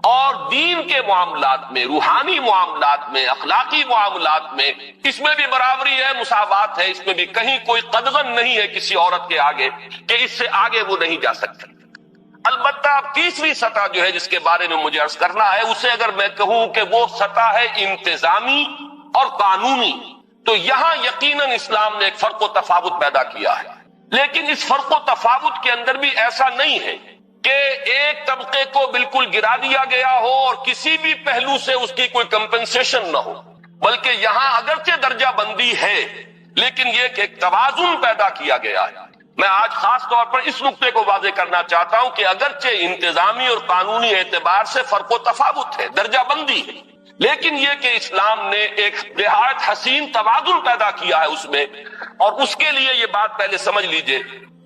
[SPEAKER 1] اور دین کے معاملات میں، روحانی معاملات میں، اخلاقی معاملات میں اس میں بھی برابری ہے، مساوات ہے، اس میں بھی کہیں کوئی قدغن نہیں ہے کسی عورت کے آگے کہ اس سے آگے وہ نہیں جا سکتی۔ البتہ تیسری سطح جو ہے جس کے بارے میں مجھے عرض کرنا ہے، اسے اگر میں کہوں کہ وہ سطح ہے انتظامی اور قانونی، تو یہاں یقیناً اسلام نے ایک فرق و تفاوت پیدا کیا ہے، لیکن اس فرق و تفاوت کے اندر بھی ایسا نہیں ہے کہ ایک طبقے کو بالکل گرا دیا گیا ہو اور کسی بھی پہلو سے اس کی کوئی کمپنسیشن نہ ہو، بلکہ یہاں اگرچہ درجہ بندی ہے لیکن یہ کہ ایک توازن پیدا کیا گیا ہے۔ میں آج خاص طور پر اس نقطے کو واضح کرنا چاہتا ہوں کہ اگرچہ انتظامی اور قانونی اعتبار سے فرق و تفاوت ہے، درجہ بندی ہے، لیکن یہ کہ اسلام نے ایک نہایت حسین توازن پیدا کیا ہے اس میں، اور اس کے لیے یہ بات پہلے سمجھ لیجئے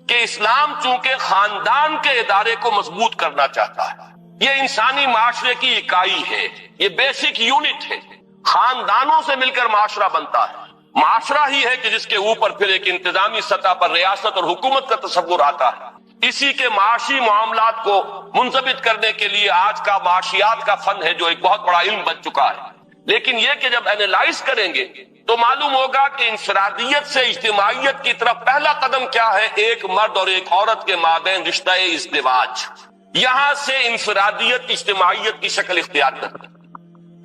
[SPEAKER 1] کہ اسلام چونکہ خاندان کے ادارے کو مضبوط کرنا چاہتا ہے، یہ انسانی معاشرے کی اکائی ہے، یہ بیسک یونٹ ہے، خاندانوں سے مل کر معاشرہ بنتا ہے، معاشرہ ہی ہے کہ جس کے اوپر پھر ایک انتظامی سطح پر ریاست اور حکومت کا تصور آتا ہے۔ اسی کے معاشی معاملات کو منضبط کرنے کے لیے آج کا معاشیات کا فن ہے جو ایک بہت بڑا علم بن چکا ہے، لیکن یہ کہ جب اینالائز کریں گے تو معلوم ہوگا کہ انفرادیت سے اجتماعیت کی طرف پہلا قدم کیا ہے، ایک مرد اور ایک عورت کے مابین رشتہ ازدواج، یہاں سے انفرادیت اجتماعیت کی شکل اختیار کرتی ہے۔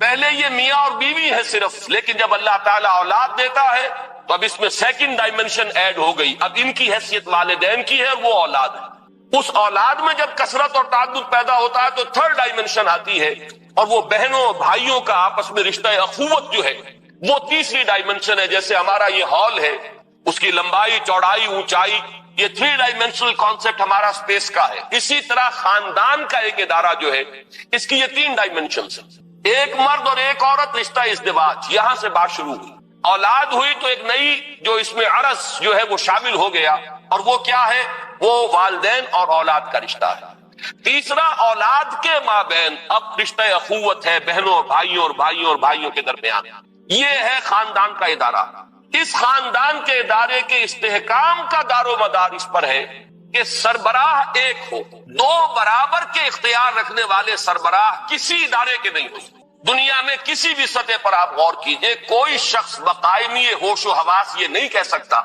[SPEAKER 1] پہلے یہ میاں اور بیوی ہے صرف، لیکن جب اللہ تعالیٰ اولاد دیتا ہے تو اب اس میں سیکنڈ ڈائمنشن ایڈ ہو گئی، اب ان کی حیثیت والدین کی ہے اور وہ اولاد ہے۔ اس اولاد میں جب کثرت اور تعدد پیدا ہوتا ہے تو تھرڈ ڈائمنشن آتی ہے، اور وہ بہنوں بھائیوں کا آپس میں رشتہ اخوت جو ہے وہ تیسری ڈائمنشن ہے۔ جیسے ہمارا یہ ہال ہے، اس کی لمبائی، چوڑائی، اونچائی، یہ 3 ڈائمنشنل کانسیپٹ ہمارا اسپیس کا ہے۔ اسی طرح خاندان کا ایک ادارہ جو ہے اس کی یہ 3 ڈائمنشنز ہیں، ایک مرد اور ایک عورت، رشتہ ازدواج، یہاں سے بات شروع ہوئی، اولاد ہوئی تو ایک نئی جو اس میں عرض جو ہے وہ شامل ہو گیا، اور وہ کیا ہے، وہ والدین اور اولاد کا رشتہ ہے۔ تیسرا، اولاد کے مابین اب رشتہ اخوت ہے، بہنوں بھائیوں اور بھائیوں اور بھائیوں کے درمیان، یہ ہے خاندان کا ادارہ۔ اس خاندان کے ادارے کے استحکام کا دار و مدار اس پر ہے کہ سربراہ ایک ہو، 2 برابر کے اختیار رکھنے والے سربراہ کسی ادارے کے نہیں ہو سکتے۔ دنیا میں کسی بھی سطح پر آپ غور کیجئے، کوئی شخص بقائمی ہوش و حواس یہ نہیں کہہ سکتا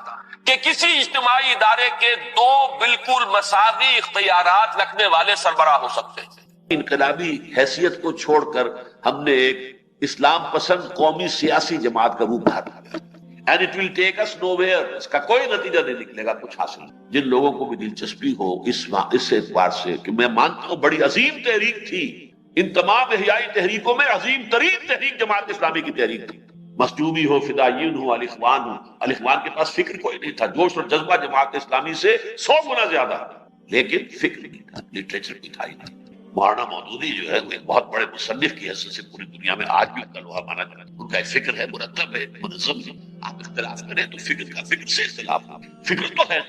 [SPEAKER 1] کہ کسی اجتماعی ادارے کے 2 بالکل مساوی اختیارات رکھنے والے سربراہ ہو سکتے ہیں۔
[SPEAKER 2] انقلابی حیثیت کو چھوڑ کر ہم نے ایک اسلام پسند قومی سیاسی جماعت کا روپ دھار لیا، and it will take us nowhere، اس کا کوئی نتیجہ نہیں نکلے گا کچھ حاصل۔ جن لوگوں کو بھی دلچسپی ہو اس اعتبار سے کہ میں مانتا ہوں بڑی عظیم تحریک تھی، ان تمام احیائی تحریکوں میں عظیم ترین تحریک جماعت اسلامی کی تحریک تھی، مسجوبی ہو، فدائیین ہو، الاخوان ہو۔ الاخوان کے پاس فکر کوئی نہیں تھا، جوش اور جذبہ جماعت اسلامی سے 100 گنا زیادہ، لیکن فکر نہیں تھا، لٹریچر بھی تھا ہی نہیں۔ مولانا مودودی جو ہے وہ ایک بہت بڑے مصنف کی حیثیت سے پوری دنیا میں آج بھی کا لوہا مانا جاتا ہے. ان کا ایک فکر ہے، مرتب ہے، منظم ہے. آپ اختلاف کریں تو فکر سے اختلاف ہو. فکر تو ہے.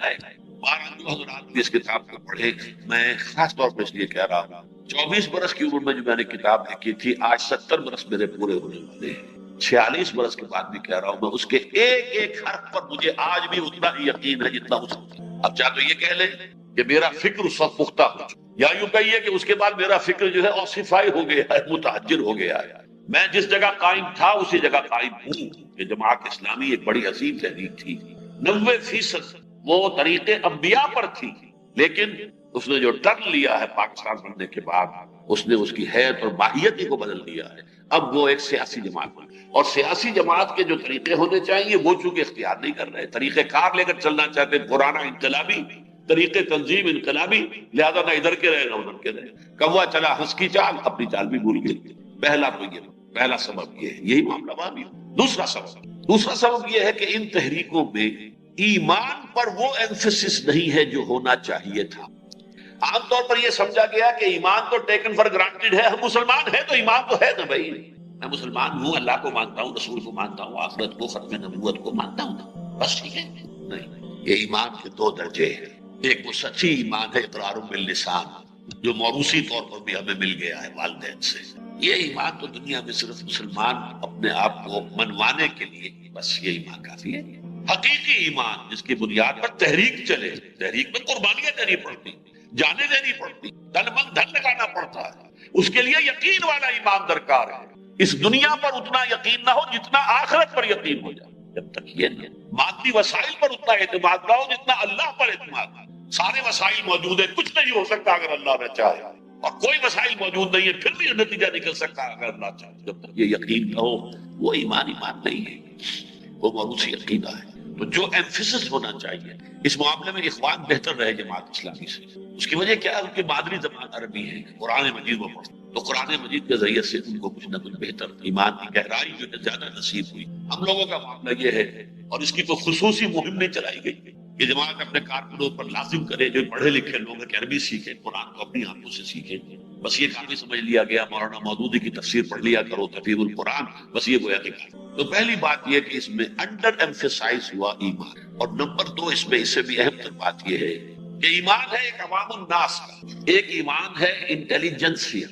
[SPEAKER 2] بارہ جو حضرات بھی اس کتاب کو پڑھے. میں خاص طور پر اس لیے کہہ رہا ہوں 24 برس کی عمر میں جو میں نے کتاب لکھی تھی، آج 70 برس میرے پورے ہونے والے ہیں. 46 برس کے بعد بھی کہہ رہا ہوں میں، اس کے ایک ایک حرف پر مجھے آج بھی اتنا ہی یقین ہے جتنا اس وقت. اب چاہے تو یہ کہہ لیں کہ میرا فکر اس وقت پختہ ہو چکا، یا یوں کہیے کہ اس کے بعد میرا فکر جو ہے اوسیفائی ہو گیا ہے، متحجر ہو گیا ہے. میں جس جگہ قائم تھا اسی جگہ قائم ہوں کہ جماعت اسلامی ایک بڑی عظیم تحریک تھی. 90% وہ طریقے انبیاء پر تھی، لیکن اس نے جو ٹرن لیا ہے پاکستان بننے کے بعد، اس نے اس کی حیت اور ماہیت ہی کو بدل دیا ہے. اب وہ ایک سیاسی جماعت بن، اور سیاسی جماعت کے جو طریقے ہونے چاہیے وہ چونکہ اختیار نہیں کر رہے، طریقے کار لے کر چلنا چاہتے، پرانا انقلابی طریقے، تنظیم انقلابی، لہذا نہ ادھر کے رہے نہ ادھر کے رہے. کوا چلا ہنس کی چال، اپنی چال بھی بھول گئے. پہلا سبب یہ ہے، یہی معاملہ وہاں بھی. دوسرا سبب یہ ہے کہ ان تحریکوں میں ایمان پر وہ ایمفیسس نہیں ہے جو ہونا چاہیے تھا. عام طور پر یہ سمجھا گیا کہ ایمان تو ٹیکن فار گرانٹیڈ ہے، ہم مسلمان ہیں تو ایمان تو ہے نا بھائی. میں مسلمان ہوں، اللہ کو مانتا ہوں، رسول کو مانتا ہوں، آخرت کو، ختم نبوت کو مانتا ہوں، بس ٹھیک ہے. نہیں، یہ ایمان کے دو درجے ہیں. ایک وہ سچی ایمان ہے اقرار باللسان، جو موروثی طور پر بھی ہمیں مل گیا ہے والدین سے. یہ ایمان تو دنیا میں صرف مسلمان اپنے آپ کو منوانے کے لیے، بس یہ ایمان کافی ہے. حقیقی ایمان جس کی بنیاد پر تحریک چلے، تحریک میں قربانیاں دینی پڑتی، جانیں دینی پڑتی، تن من دھن لگانا پڑتا ہے، اس کے لیے یقین والا ایمان درکار ہے. اس دنیا پر اتنا یقین نہ ہو جتنا آخرت پر یقین ہو جائے. جب تک یہ نہیں، مادی وسائل پر اتنا اعتماد نہ ہو جتنا اللہ پر اعتماد. سارے وسائل موجود ہیں، کچھ نہیں ہو سکتا اگر اللہ نہ چاہے، اور کوئی وسائل موجود نہیں ہے پھر بھی یہ نتیجہ نکل سکتا ہے اگر اللہ چاہے. جب تک یہ یقین نہ ہو وہ ایمان نہیں ہے، وہ موروثی عقیدہ ہے. تو جو ایمفیسس ہونا چاہیے اس معاملے میں، اخوان بہتر رہے جماعت اسلامی سے. اس کی وجہ کیا ہے؟ ان کی مادری زبان عربی ہے، قرآن مجید وہ پڑھتے، تو قرآن مجید کے ذریعے سے ان کو کچھ نہ کچھ بہتر ایمان کی گہرائی جو ہے زیادہ نصیب ہوئی. ہم لوگوں کا معاملہ یہ ہے، اور اس کی کوئی خصوصی مہم نہیں چلائی گئی کہ جماعت اپنے کارکنوں پر لازم کرے جو پڑھے لکھے لوگ ہیں کہ عربی سیکھیں، قرآن کو اپنی آنکھوں سے سیکھیں. بس یہ کافی سمجھ لیا گیا، مولانا مودودی کی تفسیر پڑھ لیا کرو، تفسیر القرآن، بس یہ گویا کہ. تو پہلی بات یہ کہ اس میں انڈر ایمفیسائز ہوا ایمان. اور نمبر دو، اس میں اس سے بھی اہم تر بات یہ ہے کہ ایمان ہے ایک عوام الناس کا، ایک ایمان ہے intelligentsia,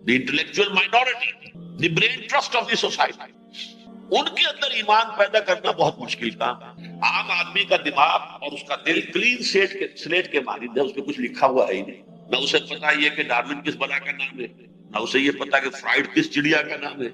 [SPEAKER 2] the intellectual minority, the brain trust of the society. ان کے اندر ایمان پیدا کرنا بہت مشکل کام ہے. عام آدمی کا دماغ اور اس کا دل کلین سلیٹ کے مانند ہے، اس پہ کچھ لکھا ہوا ہے ہی نہیں. نہ اسے پتا یہ کہ ڈارون کس بلا کا نام ہے، نہ اسے یہ پتا کہ فرائڈ کس چڑیا کا نام ہے،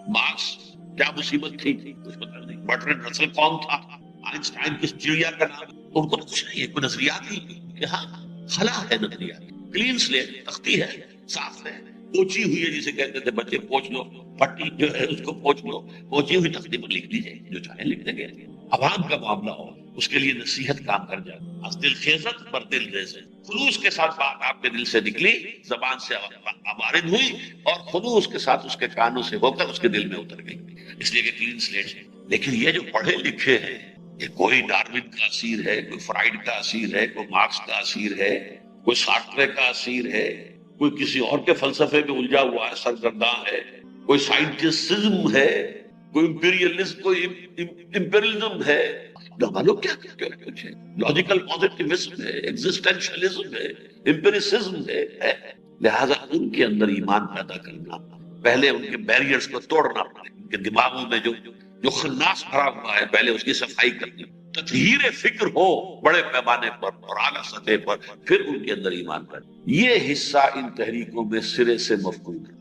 [SPEAKER 2] مارکس کیا مصیبت تھی کچھ پتا نہیں، برٹرینڈ رسل کون تھا، آئنسٹائن کس چڑیا کا نام. ان کو کچھ نہیں ہے، کوئی نظریات ہی کہ ہاں خلا ہے نظریات. کلین سلیٹ، تختی ہے، صاف ہے، پوچی ہوئی ہے، جسے کہتے تھے بچے پوچھ لو، پٹی جو ہے اس کو پوچھ لو، پوچی ہوئی تختی پر لکھ دیجئے جو چاہے لکھ دیں گے. عوام کا معاملہ ہو، اس کے لیے نصیحت کام کر جائے. از دل خیزت بر دل ریزت، خلوص کے ساتھ بات آپ کے دل سے نکلی، زبان سے وارد ہوئی، اور خلوص کے ساتھ اس کے کانوں سے ہو کر اس کے دل میں اتر گئی، اس لیے کہ کلین سلیٹ ہے. لیکن یہ جو پڑھے لکھے ہیں، یہ کوئی ڈارون کا اسیر ہے، کوئی فرائڈ کا اسیر ہے، کوئی مارکس کا اسیر ہے، کوئی سارٹرے کا اسیر ہے، کوئی کسی اور کے فلسفے میں الجھا ہوا ہے، سرگرداں ہے، کوئی سائنٹسزم ہے، کوئی امپیریلزم ہے، کیا کچھ ہے، لاجیکل پوزیٹیوزم ہے، ایگزسٹینشلزم ہے، امپیریسزم ہے. لہذا ان کے اندر ایمان پیدا کرنا، پہلے ان کے بیریئرز کو توڑنا پڑے. ان کے دماغوں میں جو خناس بھرا ہوا ہے، پہلے اس کی صفائی کرنی، تطہیر فکر ہو بڑے پیمانے پر اور اعلیٰ سطح پر، پھر ان کے اندر ایمان پیدا. یہ حصہ ان تحریکوں میں سرے سے مفقود ہے.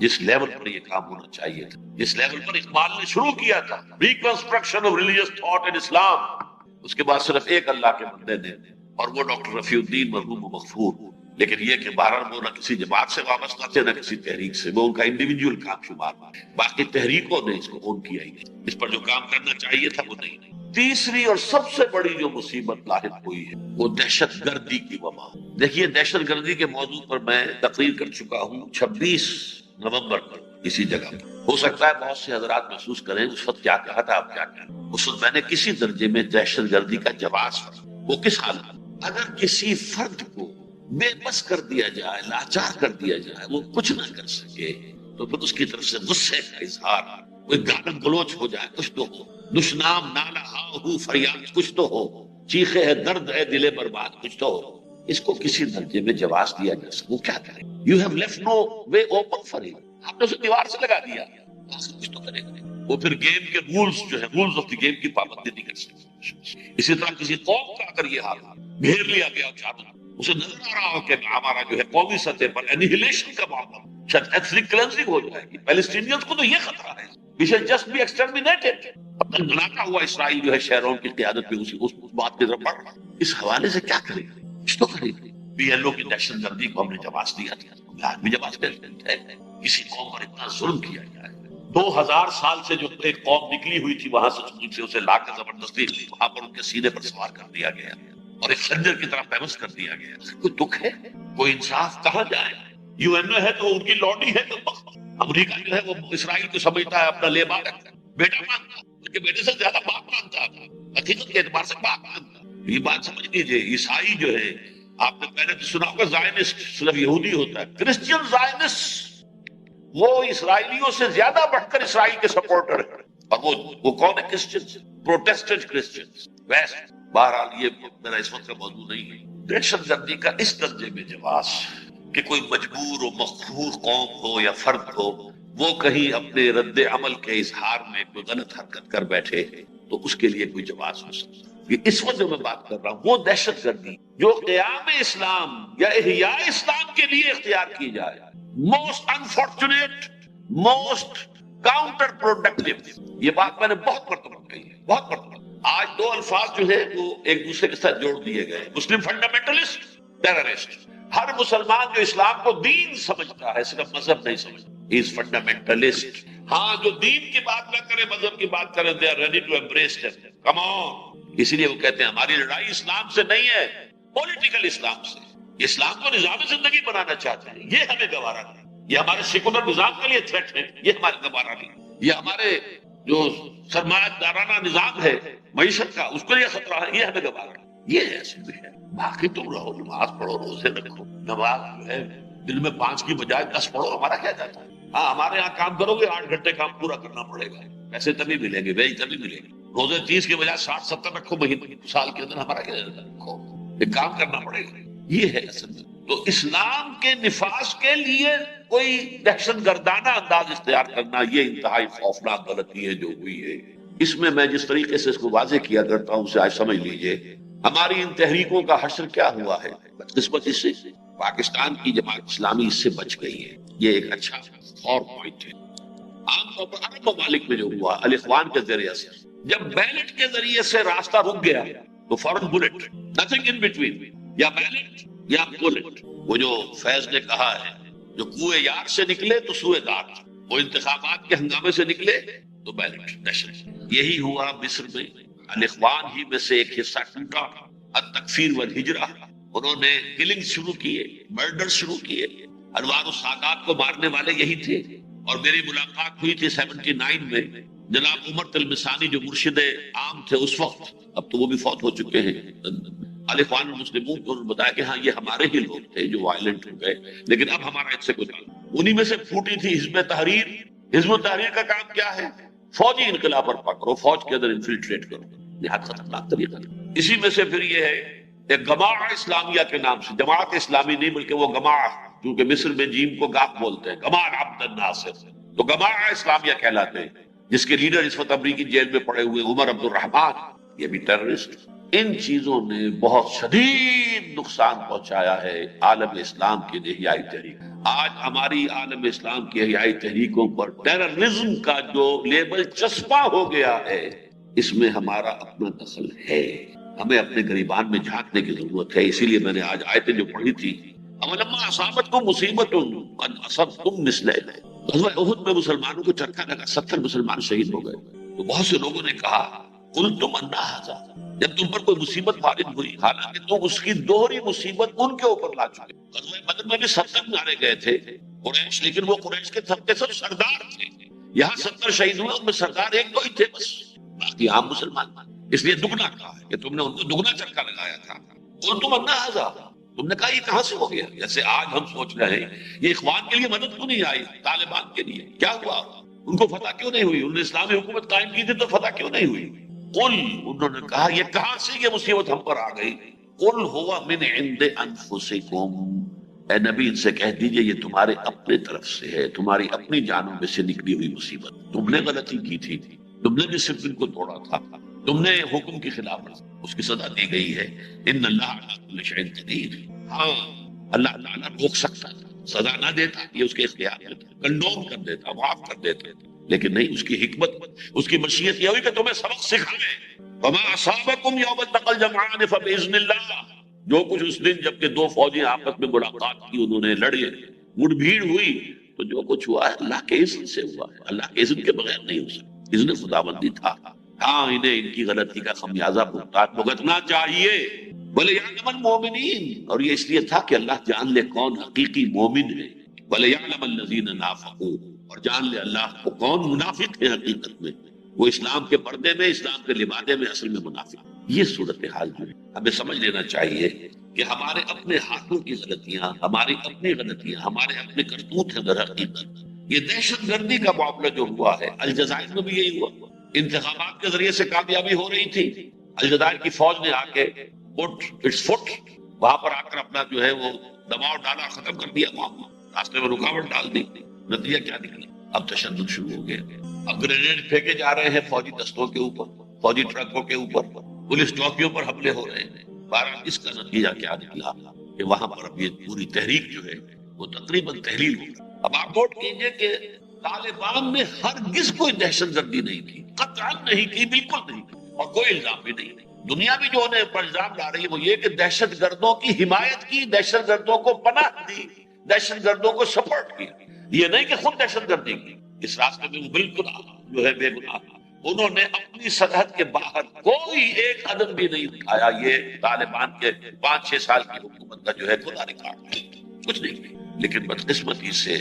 [SPEAKER 2] جس لیول پر یہ کام ہونا چاہیے تھا، جس لیول پر اقبال نے شروع کیا تھا، reconstruction of religious thought in Islam, اس کے بعد صرف ایک اللہ کے بندے نے، اور وہ ڈاکٹر رفیع الدین مرحوم و مغفور. لیکن یہ کہ بہرحال وہ نہ کسی جماعت سے وابستہ تھے نہ کسی تحریک سے، وہ ان کا انڈیویجول کام شمار. باقی تحریکوں نے اس کو اون کیا ہی نہیں، اس پر جو کام کرنا چاہیے تھا وہ نہیں. تیسری اور سب سے بڑی جو مصیبت لاحق ہوئی ہے وہ دہشت گردی کی وبا. دیکھیے، دہشت گردی کے موضوع پر میں تقریر کر چکا ہوں 26 نومبر پر اسی جگہ پر. ہو سکتا ہے بہت سے حضرات محسوس کریں اس وقت کیا کہا تھا، اب کیا کہا. اس وقت میں نے کسی درجے میں دہشت گردی کا جواز، وہ کس حالت، اگر کسی فرد کو بے بس کر دیا جائے، لاچار کر دیا جائے، وہ کچھ نہ کر سکے، تو پھر اس کی طرف سے غصے کا اظہار، کوئی گالی گلوچ ہو جائے، کچھ تو ہو، دشنام نالہ ہاؤ فریاد کچھ تو ہو، چیخے ہے درد ہے دلے برباد کچھ تو ہو، اس کو کسی درجے میں جواز دیا جا سکے، وہ کیا کرے؟ You have left no way open for ہم، آپ نے اسے دیوار سے لگا دیا، کچھ تو کرے گا۔ وہ پھر گیم کے رولز جو ہے، رولز آف دی گیم کی پابندی نہیں کر سکتے۔ اسی طرح کسی قوم کا اگر یہ حال گھیر لیا گیا چادر، اسے نظر آ رہا ہو کہ ہمارا جو ہے قومی سطح پر انہیلیشن کا معاملہ، شاید ایتھنک کلینزنگ ہو جائے گی، پیلسٹینینز کو تو یہ خطرہ ہے، we shall just be exterminated۔ اب گنگناتا ہوا اسرائیل جو ہے شہروں کی قیادت پہ اس بات کی طرف بڑھ رہا، اس حوالے سے کیا کرے گا؟ کچھ تو کرے گا۔ پی ایل او کی دہشت گردی کو ہم نے جواز دیا تھا، آج بھی جواز دیتے ہیں۔ کسی قوم پر اتنا ظلم کیا جائے، 2000 سال سے جو ایک قوم نکلی ہوئی تھی وہاں سے اسے لا کر زبردستی وہاں پر ان کے سینے پر سوار کر دیا گیا اور ایک خنجر کی طرح پیوست کر دیا گیا۔ کوئی دکھ ہے؟ کوئی انصاف کہاں جائے؟ یو این او ہے تو ان کی لوڈی ہے، تو امریکہ جو ہے وہ اسرائیل کو سمجھتا ہے اپنا لیبا رکھتا ہے، بیٹا مانگتا ہے، ان کے بیٹے سے زیادہ باپ مانگتا تھا، حقیقت کے اعتبار سے باپ مانگتا۔ یہ بات سمجھ لیجیے، عیسائی جو ہے، آپ نے پہلے تو سنا ہوگا زائنسٹ صرف یہودی ہوتا ہے، کرسچین زائنسٹ وہ اسرائیلیوں سے زیادہ بڑھ کر اسرائیل کے سپورٹر ہیں، اور وہ کون ہے؟ Christian, Protestant Christian west. بہرحال یہ میرا اس وقت کا موضوع نہیں ہے۔ دہشت گردی کا اس درجے میں جواز کہ کوئی مجبور و مقہور قوم ہو یا فرد ہو، وہ کہیں اپنے رد عمل کے اظہار میں کوئی غلط حرکت کر بیٹھے تو اس کے لیے کوئی جواز ہو سکتا ہے۔ یہ اس وقت جو میں بات کر رہا ہوں وہ دہشت گردی جو قیام اسلام یا احیاء اسلام کے لیے اختیار کی جائے، most unfortunate, most counter productive, یہ بات میں نے بہت مرتبہ کہی ہے، بہت مرتبہ۔ آج دو الفاظ جو ہے وہ ایک دوسرے کے ساتھ جوڑ دیے گئے، مسلم فنڈامنٹلسٹ، ٹیررسٹ۔ ہر مسلمان جو اسلام کو دین سمجھتا ہے، صرف مذہب نہیں سمجھتا، he is fundamentalist۔ ہاں، جو دین کی بات نہ کرے، مذہب کی بات کرے، they are ready to embrace them۔ Come on۔ اسی لیے وہ کہتے ہیں ہماری لڑائی اسلام سے نہیں ہے، پولیٹیکل اسلام سے۔ اسلام کو نظام زندگی بنانا چاہتے ہیں، یہ ہمیں گوارا نہیں۔ یہ ہمارے سیکولر نظام کے لیے تھریٹ ہے، یہ ہمارے گوارا نہیں۔ یہ ہمارے جو سرمایہ دارانہ نظام ہے معیشت کا، اس کے لیے خطرہ ہے، یہ ہمیں گوارا نہیں۔ یہ ہے باقی تم رہو، نماز پڑھو، روزے رکھو، نماز جو ہے دن میں 5 کی بجائے 10 پڑھو، ہمارا کیا جاتا ہے؟ ہاں، ہمارے یہاں کام کرو گے 8 گھنٹے کام پورا کرنا پڑے گا، پیسے تبھی ملیں گے، ویج تبھی ملے گا۔ روزے 30 کی بجائے 60-70 رکھو مہینے، سال کے اندر، ہمارا کیا جاتا ہے؟ رکھو، ایک کام کرنا پڑے گا۔ یہ ہے اصل میں۔ تو اسلام کے نفاذ کے لیے کوئی دہشت گردانہ انداز اختیار کرنا، یہ انتہائی خوفناک غلطی ہے جو ہوئی ہے۔ اس میں میں جس طریقے سے اس کو واضح کیا کرتا ہوں، اسے آج سمجھ لیجئے ہماری ان تحریکوں کا حشر کیا ہوا ہے۔ بدقسمتی سے پاکستان کی جماعت اسلامی اس سے بچ گئی ہے، یہ ایک اچھا اور پوائنٹ ہے۔ عام طور پر عرب ممالک میں جو ہوا الاخوان کے ذریعے سے، جب بیلٹ کے ذریعے سے راستہ رک گیا تو فوراً بلٹ، نتھنگ ان بٹوین، یا بیلٹ یا بلٹ۔ وہ جو فیض نے کہا ہے، جو کوئے یار سے نکلے تو سوئے دار، وہ انتخابات کے ہنگامے سے نکلے تو بیلٹ دہشت۔ یہی ہوا مصر میں، الاخوان ہی میں سے ایک حصہ ٹوٹا، التکفیر والہجرہ، انہوں نے کلنگ شروع کیے، مرڈر شروع کیے، انوار السادات کو مارنے والے یہی تھے۔ اور میری ملاقات ہوئی تھی 79 میں جناب عمر تلمسانی جو مرشد عام تھے اس وقت، اب تو وہ بھی فوت ہو چکے ہیں، الاخوان المسلمون کو بتایا کہ ہاں یہ ہمارے ہی لوگ تھے جو وائلنٹ ہو گئے، لیکن اب ہمارا اس سے کوئی تعلق۔ انہی میں سے پھوٹی تھی حزب تحریر۔ حزب تحریر کا کام کیا ہے؟ فوجی انقلاب برپا کرو، فوج کے اندر انفلٹریٹ کرو، نہایت خطرناک طریقہ۔ اسی میں سے پھر یہ ہے ایک گماع اسلامیہ کے نام سے، جماعت اسلامی نہیں بلکہ وہ گماع، کیونکہ مصر میں جیم کو گاف بولتے ہیں، گماع عبد الناصر، تو گماع اسلامیہ کہلاتے ہیں، جس کے لیڈر اس وقت امریکی جیل میں پڑے ہوئے عمر عبد الرحمان، یہ بھی ٹیررسٹ۔ ان چیزوں نے بہت شدید نقصان پہنچایا ہے عالم اسلام کی احیائی تحریک۔ آج ہماری عالم اسلام کی احیائی تحریکوں پر ٹیررزم کا جو لیبل چسپاں ہو گیا ہے، اس میں ہمارا اپنا دخل ہے۔ ہمیں اپنے گریبان میں جھانکنے کی ضرورت ہے۔ اسی لیے میں نے آج آیتیں جو پڑھی تھی، اولما اصابتکم مصیبت قد اصبتم مثلها، غزوہ احد میں مسلمانوں کو چرکا لگا، 70 مسلمان شہید ہو گئے، تو بہت سے لوگوں نے کہا قلتم ان ھذا، جب تم پر کوئی مصیبت وارد ہوئی، حالانکہ تم اس کی دوہری مصیبت ان کے اوپر لا چکے۔ غزوہ بدر میں بھی 70 مارے گئے تھے قریش، لیکن وہ قریش کے سب سردار تھے۔ یہاں 70 شہید ہوئے، ان میں سردار ایک دو ہی تھے بس، باقی عام مسلمان۔ اس لیے دگنا کہا ہے کہ تم نے ان کو دگنا چرکا لگایا تھا۔ قلتم ان ھذا، تم نے کہا یہ کہاں سے ہو گیا؟ جیسے آج ہم سوچ رہے ہیں یہ اخوان کے لیے مدد کیوں نہیں آئی، طالبان کے لیے کیا ہوا، ان کو فتح کیوں نہیں ہوئی، انہوں نے اسلامی حکومت قائم کی تھی تو فتح کیوں نہیں ہوئی؟ قل، انہوں نے کہا یہ کہاں سے یہ مصیبت ہم پر آ گئی؟ قل هو من عند انفسکم، اے نبی ان سے کہہ دیجئے یہ تمہارے اپنے طرف سے ہے، تمہاری اپنی جانوں میں سے نکلی ہوئی مصیبت، تم نے غلطی کی تھی، تم نے ڈسپلن کو توڑا تھا، تم نے حکم کی خلاف ورزی، اس کی سزا دی گئی ہے۔ ان اللہ علی کل شیء قدیر، ہاں اللہ تعالیٰ روک سکتا تھا، سزا نہ دیتا، یہ اس کے اختیار میں تھا، کنڈوم کر دیتا، معاف کر دیتا، لیکن نہیں، اس کی حکمت، اس کی مشیت یہ ہوئی کہ تمہیں سبق سکھائے۔ وما اصابکم یوم التقى الجمعان فباذن اللہ، جو کچھ اس دن جب کہ دو فوجیں آپس میں ملاقات کی، انہوں نے لڑے، مڑ بھیڑ ہوئی، تو جو کچھ ہوا ہے اللہ کے اذن سے ہوا ہے، اللہ کے اذن کے بغیر نہیں ہو سکتا، اذن خداوندی تھا۔ ہاں انہیں ان کی غلطی کا خمیازہ بھگتنا چاہیے، وَلِيَعْلَمَ الْمُؤْمِنِينَ، اور یہ اس لیے تھا کہ اللہ جان لے کون حقیقی مومن ہے، وَلِيَعْلَمَ الَّذِينَ نَافَقُوا، اور جان لے اللہ کو کون منافق ہے حقیقت میں، وہ اسلام کے پردے میں، اسلام کے لبادے میں اصل میں منافق۔ یہ صورتحال جو ہے ہمیں سمجھ لینا چاہیے کہ ہمارے اپنے ہاتھوں کی غلطیاں، ہماری اپنی غلطیاں، ہمارے اپنے کرتوت ہیں در حقیقت۔ یہ دہشت گردی کا معاملہ جو ہوا ہے، الجزائر میں بھی یہی ہوا، انتخابات کے ذریعے سے کامیابی ہو رہی تھی، الجزائر کی فوج نے آ کے وہاں پر آ کر اپنا جو ہے وہ دباؤ ڈالا، ختم کر دیا معاملہ، راستے میں رکاوٹ ڈال دی، نتیجہ کیا نکلا؟ اب تشدد شروع ہو گیا، اب گرینیڈ پھینکے جا رہے ہیں فوجی دستوں کے اوپر، فوجی ٹرکوں کے اوپر، پولیس چوکیوں پر حملے ہو رہے ہیں۔ بہرحال اس کا نتیجہ کیا نکلا کہ وہاں پر اب یہ پوری تحریک جو ہے وہ تقریباً تحلیل ہو گئی۔ اب آپ نوٹ کیجئے کہ طالبان میں ہرگز کوئی دہشت گردی نہیں کی، قطعاً نہیں کی، بالکل نہیں کی، اور کوئی الزام بھی نہیں۔ دنیا بھی جو انہیں پر الزام لا رہی ہے وہ یہ کہ دہشت گردوں کی حمایت کی، دہشت گردوں کو پناہ دی، دہشت گردوں کو سپورٹ کی، یہ نہیں کہ خود دہشت گردی کی۔ اس راستے میں وہ بالکل جو ہے بے گناہ، انہوں نے اپنی سرحد کے باہر کوئی ایک قدم بھی نہیں اٹھایا۔ یہ طالبان کے 5-6 سال کی حکومت کا جو ہے کھلا ریکارڈ ہے، کچھ نہیں۔ لیکن بدقسمتی سے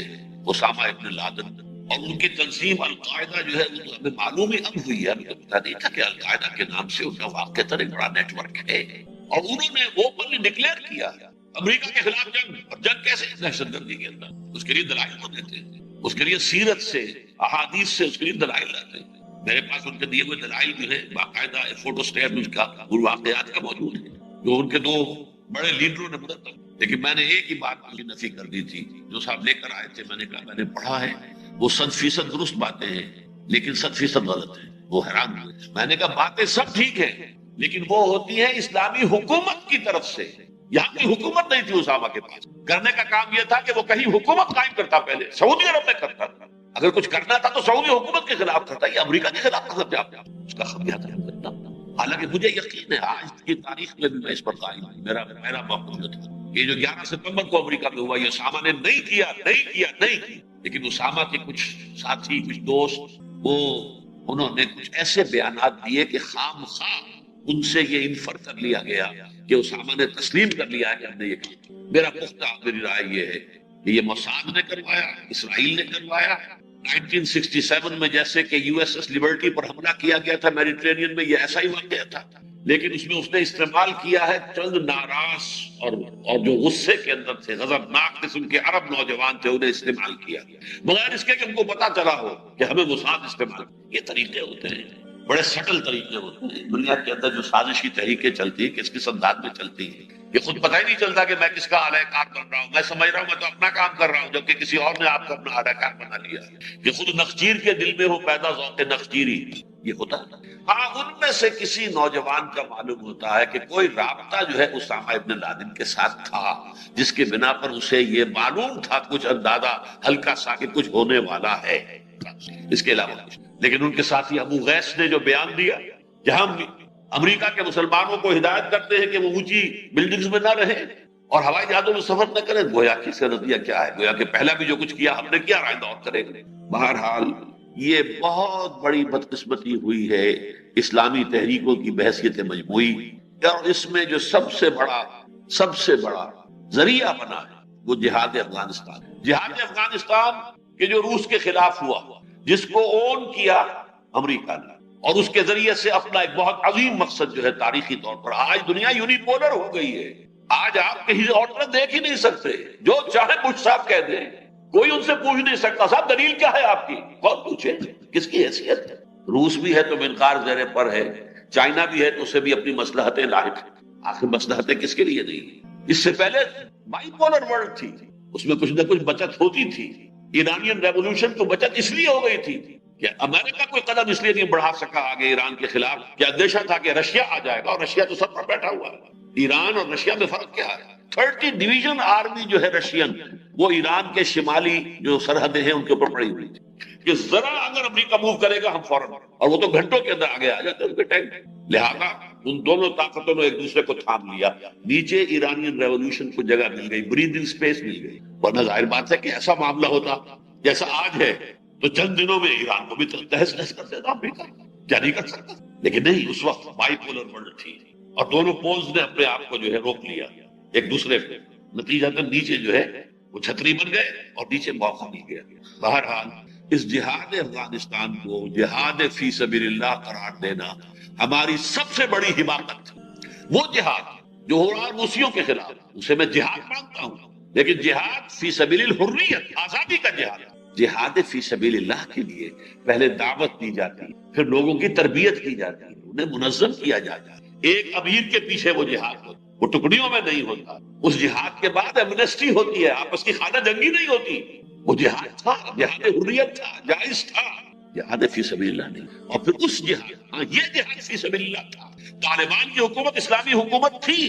[SPEAKER 2] اسامہ ابن لادن اور ان کی تنظیم القاعدہ جو ہے وہ تو ہمیں معلوم ہی اب ہوئی ہے، ہمیں تو پتہ نہیں تھا کہ القاعدہ کے نام سے ان کا واقعتاً ایک بڑا نیٹ ورک ہے، اور انہوں نے اوپنلی ڈکلیئر کیا امریکہ کے خلاف جنگ، اور جنگ کیسے؟ دہشت گردی کے اندر۔ اس کے لیے دلائل کو دیتے ہیں، اس کے لیے سیرت سے، احادیث سے اس کے لیے دلائل لاتے ہیں۔ میرے پاس ان کے دیے ہوئے دلائل جو ہے باقاعدہ فوٹو اسٹیٹ ان کا واقعات کا موجود ہے، جو ان کے دو بڑے لیڈروں نے مرتب۔ لیکن میں نے ایک ہی بات کی نفی کر دی تھی، جو صاحب لے کر آئے تھے، میں نے کہا میں نے پڑھا ہے، وہ 100% درست باتیں ہیں لیکن 100% غلط ہیں۔ وہ حیران ہوئے، میں نے کہا باتیں سب ٹھیک ہیں لیکن وہ ہوتی ہے اسلامی حکومت کی طرف سے، یہاں کی حکومت نہیں تھی اسامہ کے پاس۔ کرنے کا کام یہ تھا کہ وہ کہیں حکومت قائم کرتا، پہلے سعودی عرب میں کرتا تھا، اگر کچھ کرنا تھا تو سعودی حکومت کے خلاف کرتا، یہ امریکہ کے خلاف کرتا، اس کا خمیازہ کرتا۔ حالانکہ مجھے یقین ہے آج کی تاریخ میں بھی میں اس پر قائم ہوں، میرا موقف تھا یہ جو 11 ستمبر کو امریکہ میں ہوا، یہ اسامہ نے نہیں کیا، لیکن اسامہ کے کچھ ساتھی، کچھ دوست، انہوں نے کچھ ایسے بیانات دیے کہ خام خواہ ان سے یہ انفر کر لیا گیا کہ اسامہ نے تسلیم کر لیا کہ ہم نے یہ کیا۔ میری رائے یہ ہے کہ یہ موساد نے کروایا، اسرائیل نے کروایا۔ 1967 میں جیسے کہ یو ایس ایس لبرٹی پر حملہ کیا گیا تھا میڈیٹرینین میں، یہ ایسا ہی واقعہ تھا، لیکن اس میں اس نے استعمال کیا ہے چند ناراض اور جو غصے کے اندر تھے، غضبناک قسم کے عرب نوجوان تھے، انہیں استعمال کیا بغیر اس کے کہ ان کو پتا چلا ہو کہ ہمیں موساد استعمال۔ یہ طریقے ہوتے ہیں، بڑے سٹل طریقے ہوتے ہیں دنیا کے اندر جو سازشی تحریکیں چلتی ہیں، کس انداز میں چلتی ہیں، یہ خود پتہ ہی نہیں چلتا کہ میں کس کا اعلی کار بن رہا ہوں۔ میں سمجھ رہا ہوں میں تو اپنا کام کر رہا ہوں، جبکہ کسی اور نے آپ کو اپنا اعلی کار بنا لیا، کہ خود نخچیر کے دل میں ہو پیدا ذوق نخچیری، یہ ہوتا ہے۔ ہاں ان میں سے کسی نوجوان کا معلوم ہوتا ہے کہ کوئی رابطہ جو ہے اسامہ ابن لادن کے ساتھ تھا، جس کے بنا پر اسے یہ معلوم تھا، کچھ اندازہ ہلکا سا کہ کچھ ہونے والا ہے، اس کے علاوہ کچھ۔ لیکن ان کے ساتھی ابو غیث نے جو بیان دیا کہ ہم امریکہ کے مسلمانوں کو ہدایت کرتے ہیں کہ وہ اونچی بلڈنگز میں نہ رہیں اور ہوائی جہازوں میں سفر نہ کریں، گویا کہ اس کا نتیجہ کیا ہے؟ گویا کہ پہلا بھی جو کچھ کیا ہم نے کیا، آئندہ اور کریں گے۔ بہرحال یہ بہت بڑی بدقسمتی ہوئی ہے اسلامی تحریکوں کی بحثیت مجموعی، اور اس میں جو سب سے بڑا ذریعہ بنا ہے وہ جہاد افغانستان کے جو روس کے خلاف ہوا، جس کو اون کیا امریکہ نے، اور اس کے ذریعے سے اپنا ایک بہت عظیم مقصد جو ہے تاریخی طور پر، آج دنیا یونی پولر ہو گئی ہے، آج آپ کہیں آرڈر دیکھ ہی نہیں سکتے، جو چاہے مجھ صاحب کہہ دیں، کوئی ان سے پوچھ نہیں سکتا صاحب دلیل کیا ہے آپ کی، کون پوچھے، کس کی حیثیت ہے؟ روس بھی ہے تو منقار زیر پر ہے، چائنا بھی ہے تو اسے بھی اپنی مصلحتیں لاحق ہیں، آخر مصلحتیں کس کے لیے نہیں؟ اس سے پہلے بائی پولر ورلڈ تھی، اس میں کچھ نہ کچھ بچت ہوتی تھی۔ ایرانین ریولوشن کو بچت اس لیے ہو گئی تھی کہ امریکہ کوئی قدم اس لیے نہیں بڑھا سکا آگے ایران کے خلاف کہ اندیشہ تھا کہ رشیا آ جائے گا، اور رشیا تو سب پر بیٹھا ہوا ہے۔ ایران اور رشیا میں فرق کیا ہے؟ 30 ڈویژن آرمی جو ہے رشین، وہ ایران کے شمالی جو سرحدیں ہیں ان کے اوپر پڑی ہوئی تھی کہ ذرا اگر امریکہ موو کرے گا ہم فوراً، اور وہ تو گھنٹوں کے اندر آگے آ جاتے ان کے ٹینک۔ لہذا ان دونوں طاقتوں نے ایک دوسرے کو تھام لیا، نیچے ایرانین ریولوشن کو جگہ مل گئی، بریدنگ سپیس مل گئی، ورنہ ظاہر بات ہے کہ ایسا معاملہ ہوتا جیسا آج ہے تو چند دنوں میں ایران کو بھی تہس نہس کر دیتا امریکہ، کیا نہیں کر سکتا؟ لیکن نہیں، اس وقت بائی پولر ورلڈ تھی اور دونوں پولز نے اپنے آپ کو جو ہے روک لیا ایک دوسرے کو، نتیجہ تک نیچے جو ہے وہ چھتری بن گئے اور نیچے موقع مل گیا۔ بہرحال اس جہاد افغانستان کو جہاد فی سبیل اللہ قرار دینا ہماری سب سے بڑی حماقت، وہ جہاد جو ہو رہا روسیوں کے خلاف، اسے میں جہاد مانتا ہوں، لیکن جہاد فی سبیل الحریت، آزادی کا جہاد، جہاد فی سبیل اللہ کے لیے پہلے دعوت دی جاتی ہے، پھر لوگوں کی تربیت کی جاتی ہے، انہیں منظم کیا جاتا ہے، ایک امیر کے پیچھے وہ جہاد ہوتا، وہ ٹکڑیوں میں نہیں ہوتا، اس جہاد کے بعد ایمنسٹی ہوتی ہے، آپس کی خانہ جنگی نہیں ہوتی، وہ جہاد تھا، جہاد حریت تھا، جائز تھا، جہاد فی سبیل اللہ نہیں۔ اور پھر اس جہاد، یہ جہاد فی سبیل اللہ تھا۔ طالبان کی حکومت اسلامی حکومت تھی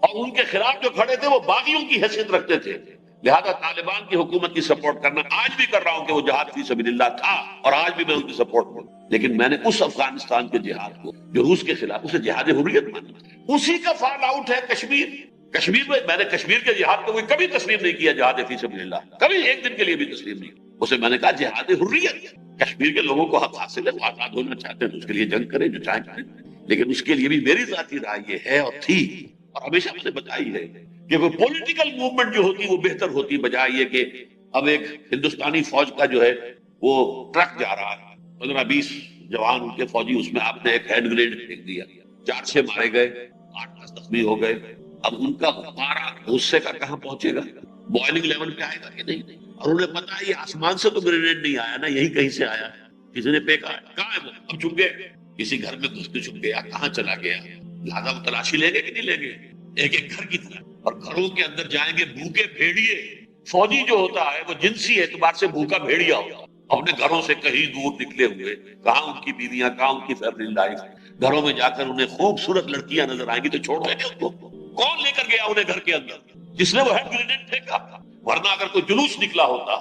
[SPEAKER 2] اور ان کے خلاف جو کھڑے تھے وہ باغیوں کی حیثیت رکھتے تھے، لہذا طالبان کی حکومت کی سپورٹ کرنا آج بھی کر رہا ہوں کہ وہ جہاد فی سبیل اللہ تھا، اور آج بھی میں ان کی سپورٹ کروں، لیکن میں نے اس افغانستان کے جہاد کو جو روس کے خلاف، اسے جہاد حریت مانا۔ اسی کا فال آؤٹ ہے کشمیر۔ کشمیر میں نے کشمیر کے جہاد کو کبھی تسلیم نہیں کیا جہاد فی سبیل اللہ، کبھی ایک دن کے لیے بھی تسلیم نہیں، اسے میں نے کہا جہاد حریت۔ کشمیر کے لوگوں کو حق حاصل ہے، وہ آزاد ہونا چاہتے ہیں تو اس کے لیے جنگ کریں، جو چاہیں کریں، لیکن اس کے لیے بھی میری ذاتی رائے یہ ہے اور تھی اور ہمیشہ میں نے بتائی ہے کہ وہ پولیٹیکل موومنٹ جو ہوتی وہ بہتر ہوتی، بجائے یہ کہ اب ایک ہندوستانی فوج کا جو ہے وہ ٹرک جا رہا ہے، 15-20 جوان ان کے فوجی، اس میں آپ نے ایک ہینڈ گرینیڈ پھینک دیا، 4-6 مارے گئے، 8-10 زخمی ہو گئے، اب ان کا پارا غصے کا کہاں پہنچے گا؟ بوائلنگ لیول پہ آئے گا کہ نہیں؟ اور انہیں پتا ہے یہ آسمان سے تو گرینیڈ نہیں آیا نا، یہی کہیں سے آیا ہے، کسی نے پھینکا ہے، کہاں ہے وہ؟ اب چھپ گئے، کسی گھر میں گھس کے چھپ گیا، کہاں چلا گیا؟ لہٰذا وہ تلاشی لیں گے کہ نہیں لیں گے؟ ایک ایک گھر کی طرح، اور گھروں کے اندر جائیں گے بھوکے بھیڑیے۔ فوجی جو ہوتا ہے وہ جنسی اعتبار سے بھوکا بھیڑیا ہوتا ہے، اپنے گھروں سے کہیں دور نکلے ہوئے، کہاں ان کی بیویاں، کہاں ان کی فیملی لائف، گھروں میں جا کر انہیں خوبصورت لڑکیاں نظر آئیں گی تو چھوڑ دیں گے ان کو؟ کون لے کر گیا انہیں گھر کے اندر؟ جس نے وہ ہینڈ گرینیڈ پھینکا۔ ورنہ اگر کوئی جلوس نکلا ہوتا،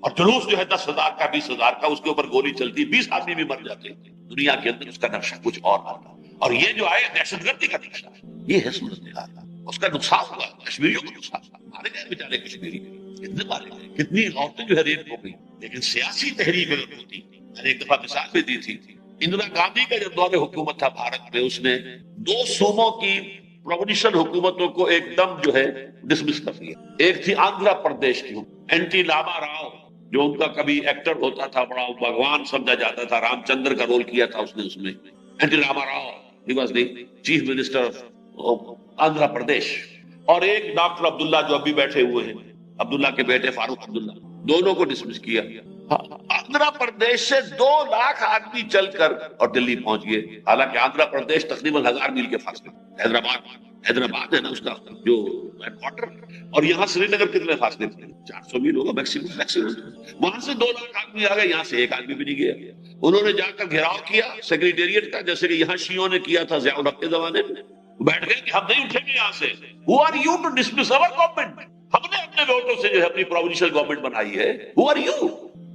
[SPEAKER 2] اور جلوس جو ہے 10,000 کا 20,000 کا، اس کے اوپر گولی چلتی، 20 آدمی بھی مر جاتے، دنیا کے اندر اس کا نقشہ کچھ اور آتا، اور یہ جو آئے دہشت گردی کا نقشہ، یہ ہے صورتحال۔ اس کا نقصان ہوا، کشمیریوں کو نقصان ہوا، مارے گئے بیچارے کشمیری، کتنے مارے گئے، کتنی عورتیں جو ہے ریپ ہو گئی۔ لیکن سیاسی تحریک اگر ہوتی، میں نے ایک دفعہ مثال بھی دی تھی، اندرا گاندھی کا جب دور حکومت تھا بھارت میں، اس نے 2 صوبوں کی پروونشل حکومتوں کو ایک دم جو ہے ڈسمس کر دیا۔ ایک تھی آندھرا پردیش کی، اینٹی راما راؤ، جو ان کا کبھی ایکٹر ہوتا تھا، بڑا بھگوان سمجھا جاتا تھا، رام چندر کا رول کیا تھا اس نے، اس میں NT Rama Rao, he was the chief minister of Andhra Pradesh. اور ایک ڈاکٹر عبداللہ جو ابھی بیٹھے ہوئے ہیں، عبداللہ کے بیٹے فاروق عبداللہ، دونوں کو ڈسمس کیا۔ آندھرا پردیش سے 2 لاکھ آدمی چل کر اور دلی پہنچ گئے، حالانکہ آندھرا پردیش تقریباً 1000 میل کے فاصلے، حیدرآباد ہے نا اس کا جو ہیڈ کوارٹر، اور یہاں سری نگر کتنے فاصلے تھے؟ 400 میل ہوگا میکسیمم۔ وہاں سے 2 لاکھ آدمی آ گئے، یہاں سے ایک آدمی بھی نہیں گیا۔ انہوں نے جا کر گھیراؤ کیا سیکریٹریٹ کا، جیسے کہ یہاں شیعوں نے کیا تھا ضیاء الحق کے زمانے میں، بیٹھ گئے کہ ہم نہیں اٹھیں گے یہاں سے۔ Who are you to dismiss our government؟ ہم نے اپنے ووٹوں سے جو ہے اپنی پروونشل گورنمنٹ بنائی ہے، Who are you؟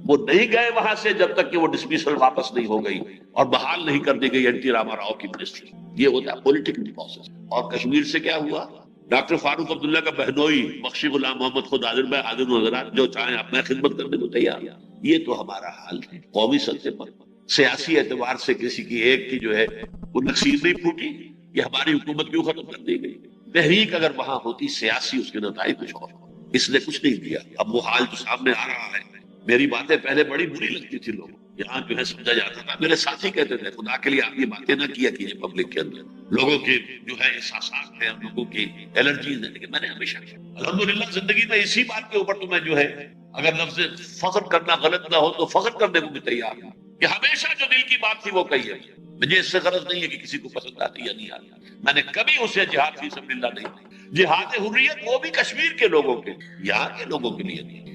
[SPEAKER 2] وہ نہیں گئے وہاں سے جب تک کہ وہ ڈسمسل واپس نہیں ہو گئی اور بحال نہیں کر دی گئی اینٹی راما راؤ کی منسٹری۔ یہ ہوتا ہے پولیٹیکل پروسیس۔ اور کشمیر سے کیا ہوا؟ ڈاکٹر فاروق عبداللہ کا بہنوئی بخشی غلام محمد خود حاضر بھائی، حاضر حضرات، جو چاہیں آپ میں خدمت کرنے کو تیار۔ یہ تو ہمارا حال ہے قومی سطح پر۔ سیاسی اعتبار سے کسی کی ایک کی جو ہے وہ نصیب نہیں پھوٹی کہ ہماری حکومت کیوں ختم کر دی گئی۔ تحریک اگر وہاں ہوتی سیاسی، اس کے نتائج کچھ اور، اس نے کچھ نہیں دیا۔ اب وہ حال جو سامنے آ رہا ہے، میری باتیں پہلے بڑی بری لگتی تھی لوگوں، یہاں جو ہے سمجھا جاتا تھا، میرے ساتھی کہتے تھے خدا کے لیے آپ یہ باتیں نہ کیا کیجیے پبلک کے اندر، لوگوں کے جو ہے احساسات ہیں، لوگوں کی الرجیز ہیں، لیکن میں نے ہمیشہ الحمدللہ زندگی میں اسی بات کے اوپر تو میں جو ہے اگر لفظ فخر کرنا غلط نہ ہو تو فخر کرنے کو بھی تیار ہوں کہ ہمیشہ جو دل کی بات تھی وہ کہی ہے. مجھے اس سے غرض نہیں ہے کہ کسی کو پسند آتی یا نہیں آتی، میں نے کبھی اسے جہاد فی سبیل اللہ نہیں. جہاد حریت وہ بھی کشمیر کے لوگوں کے، یہاں کے لوگوں کے لیے نہیں.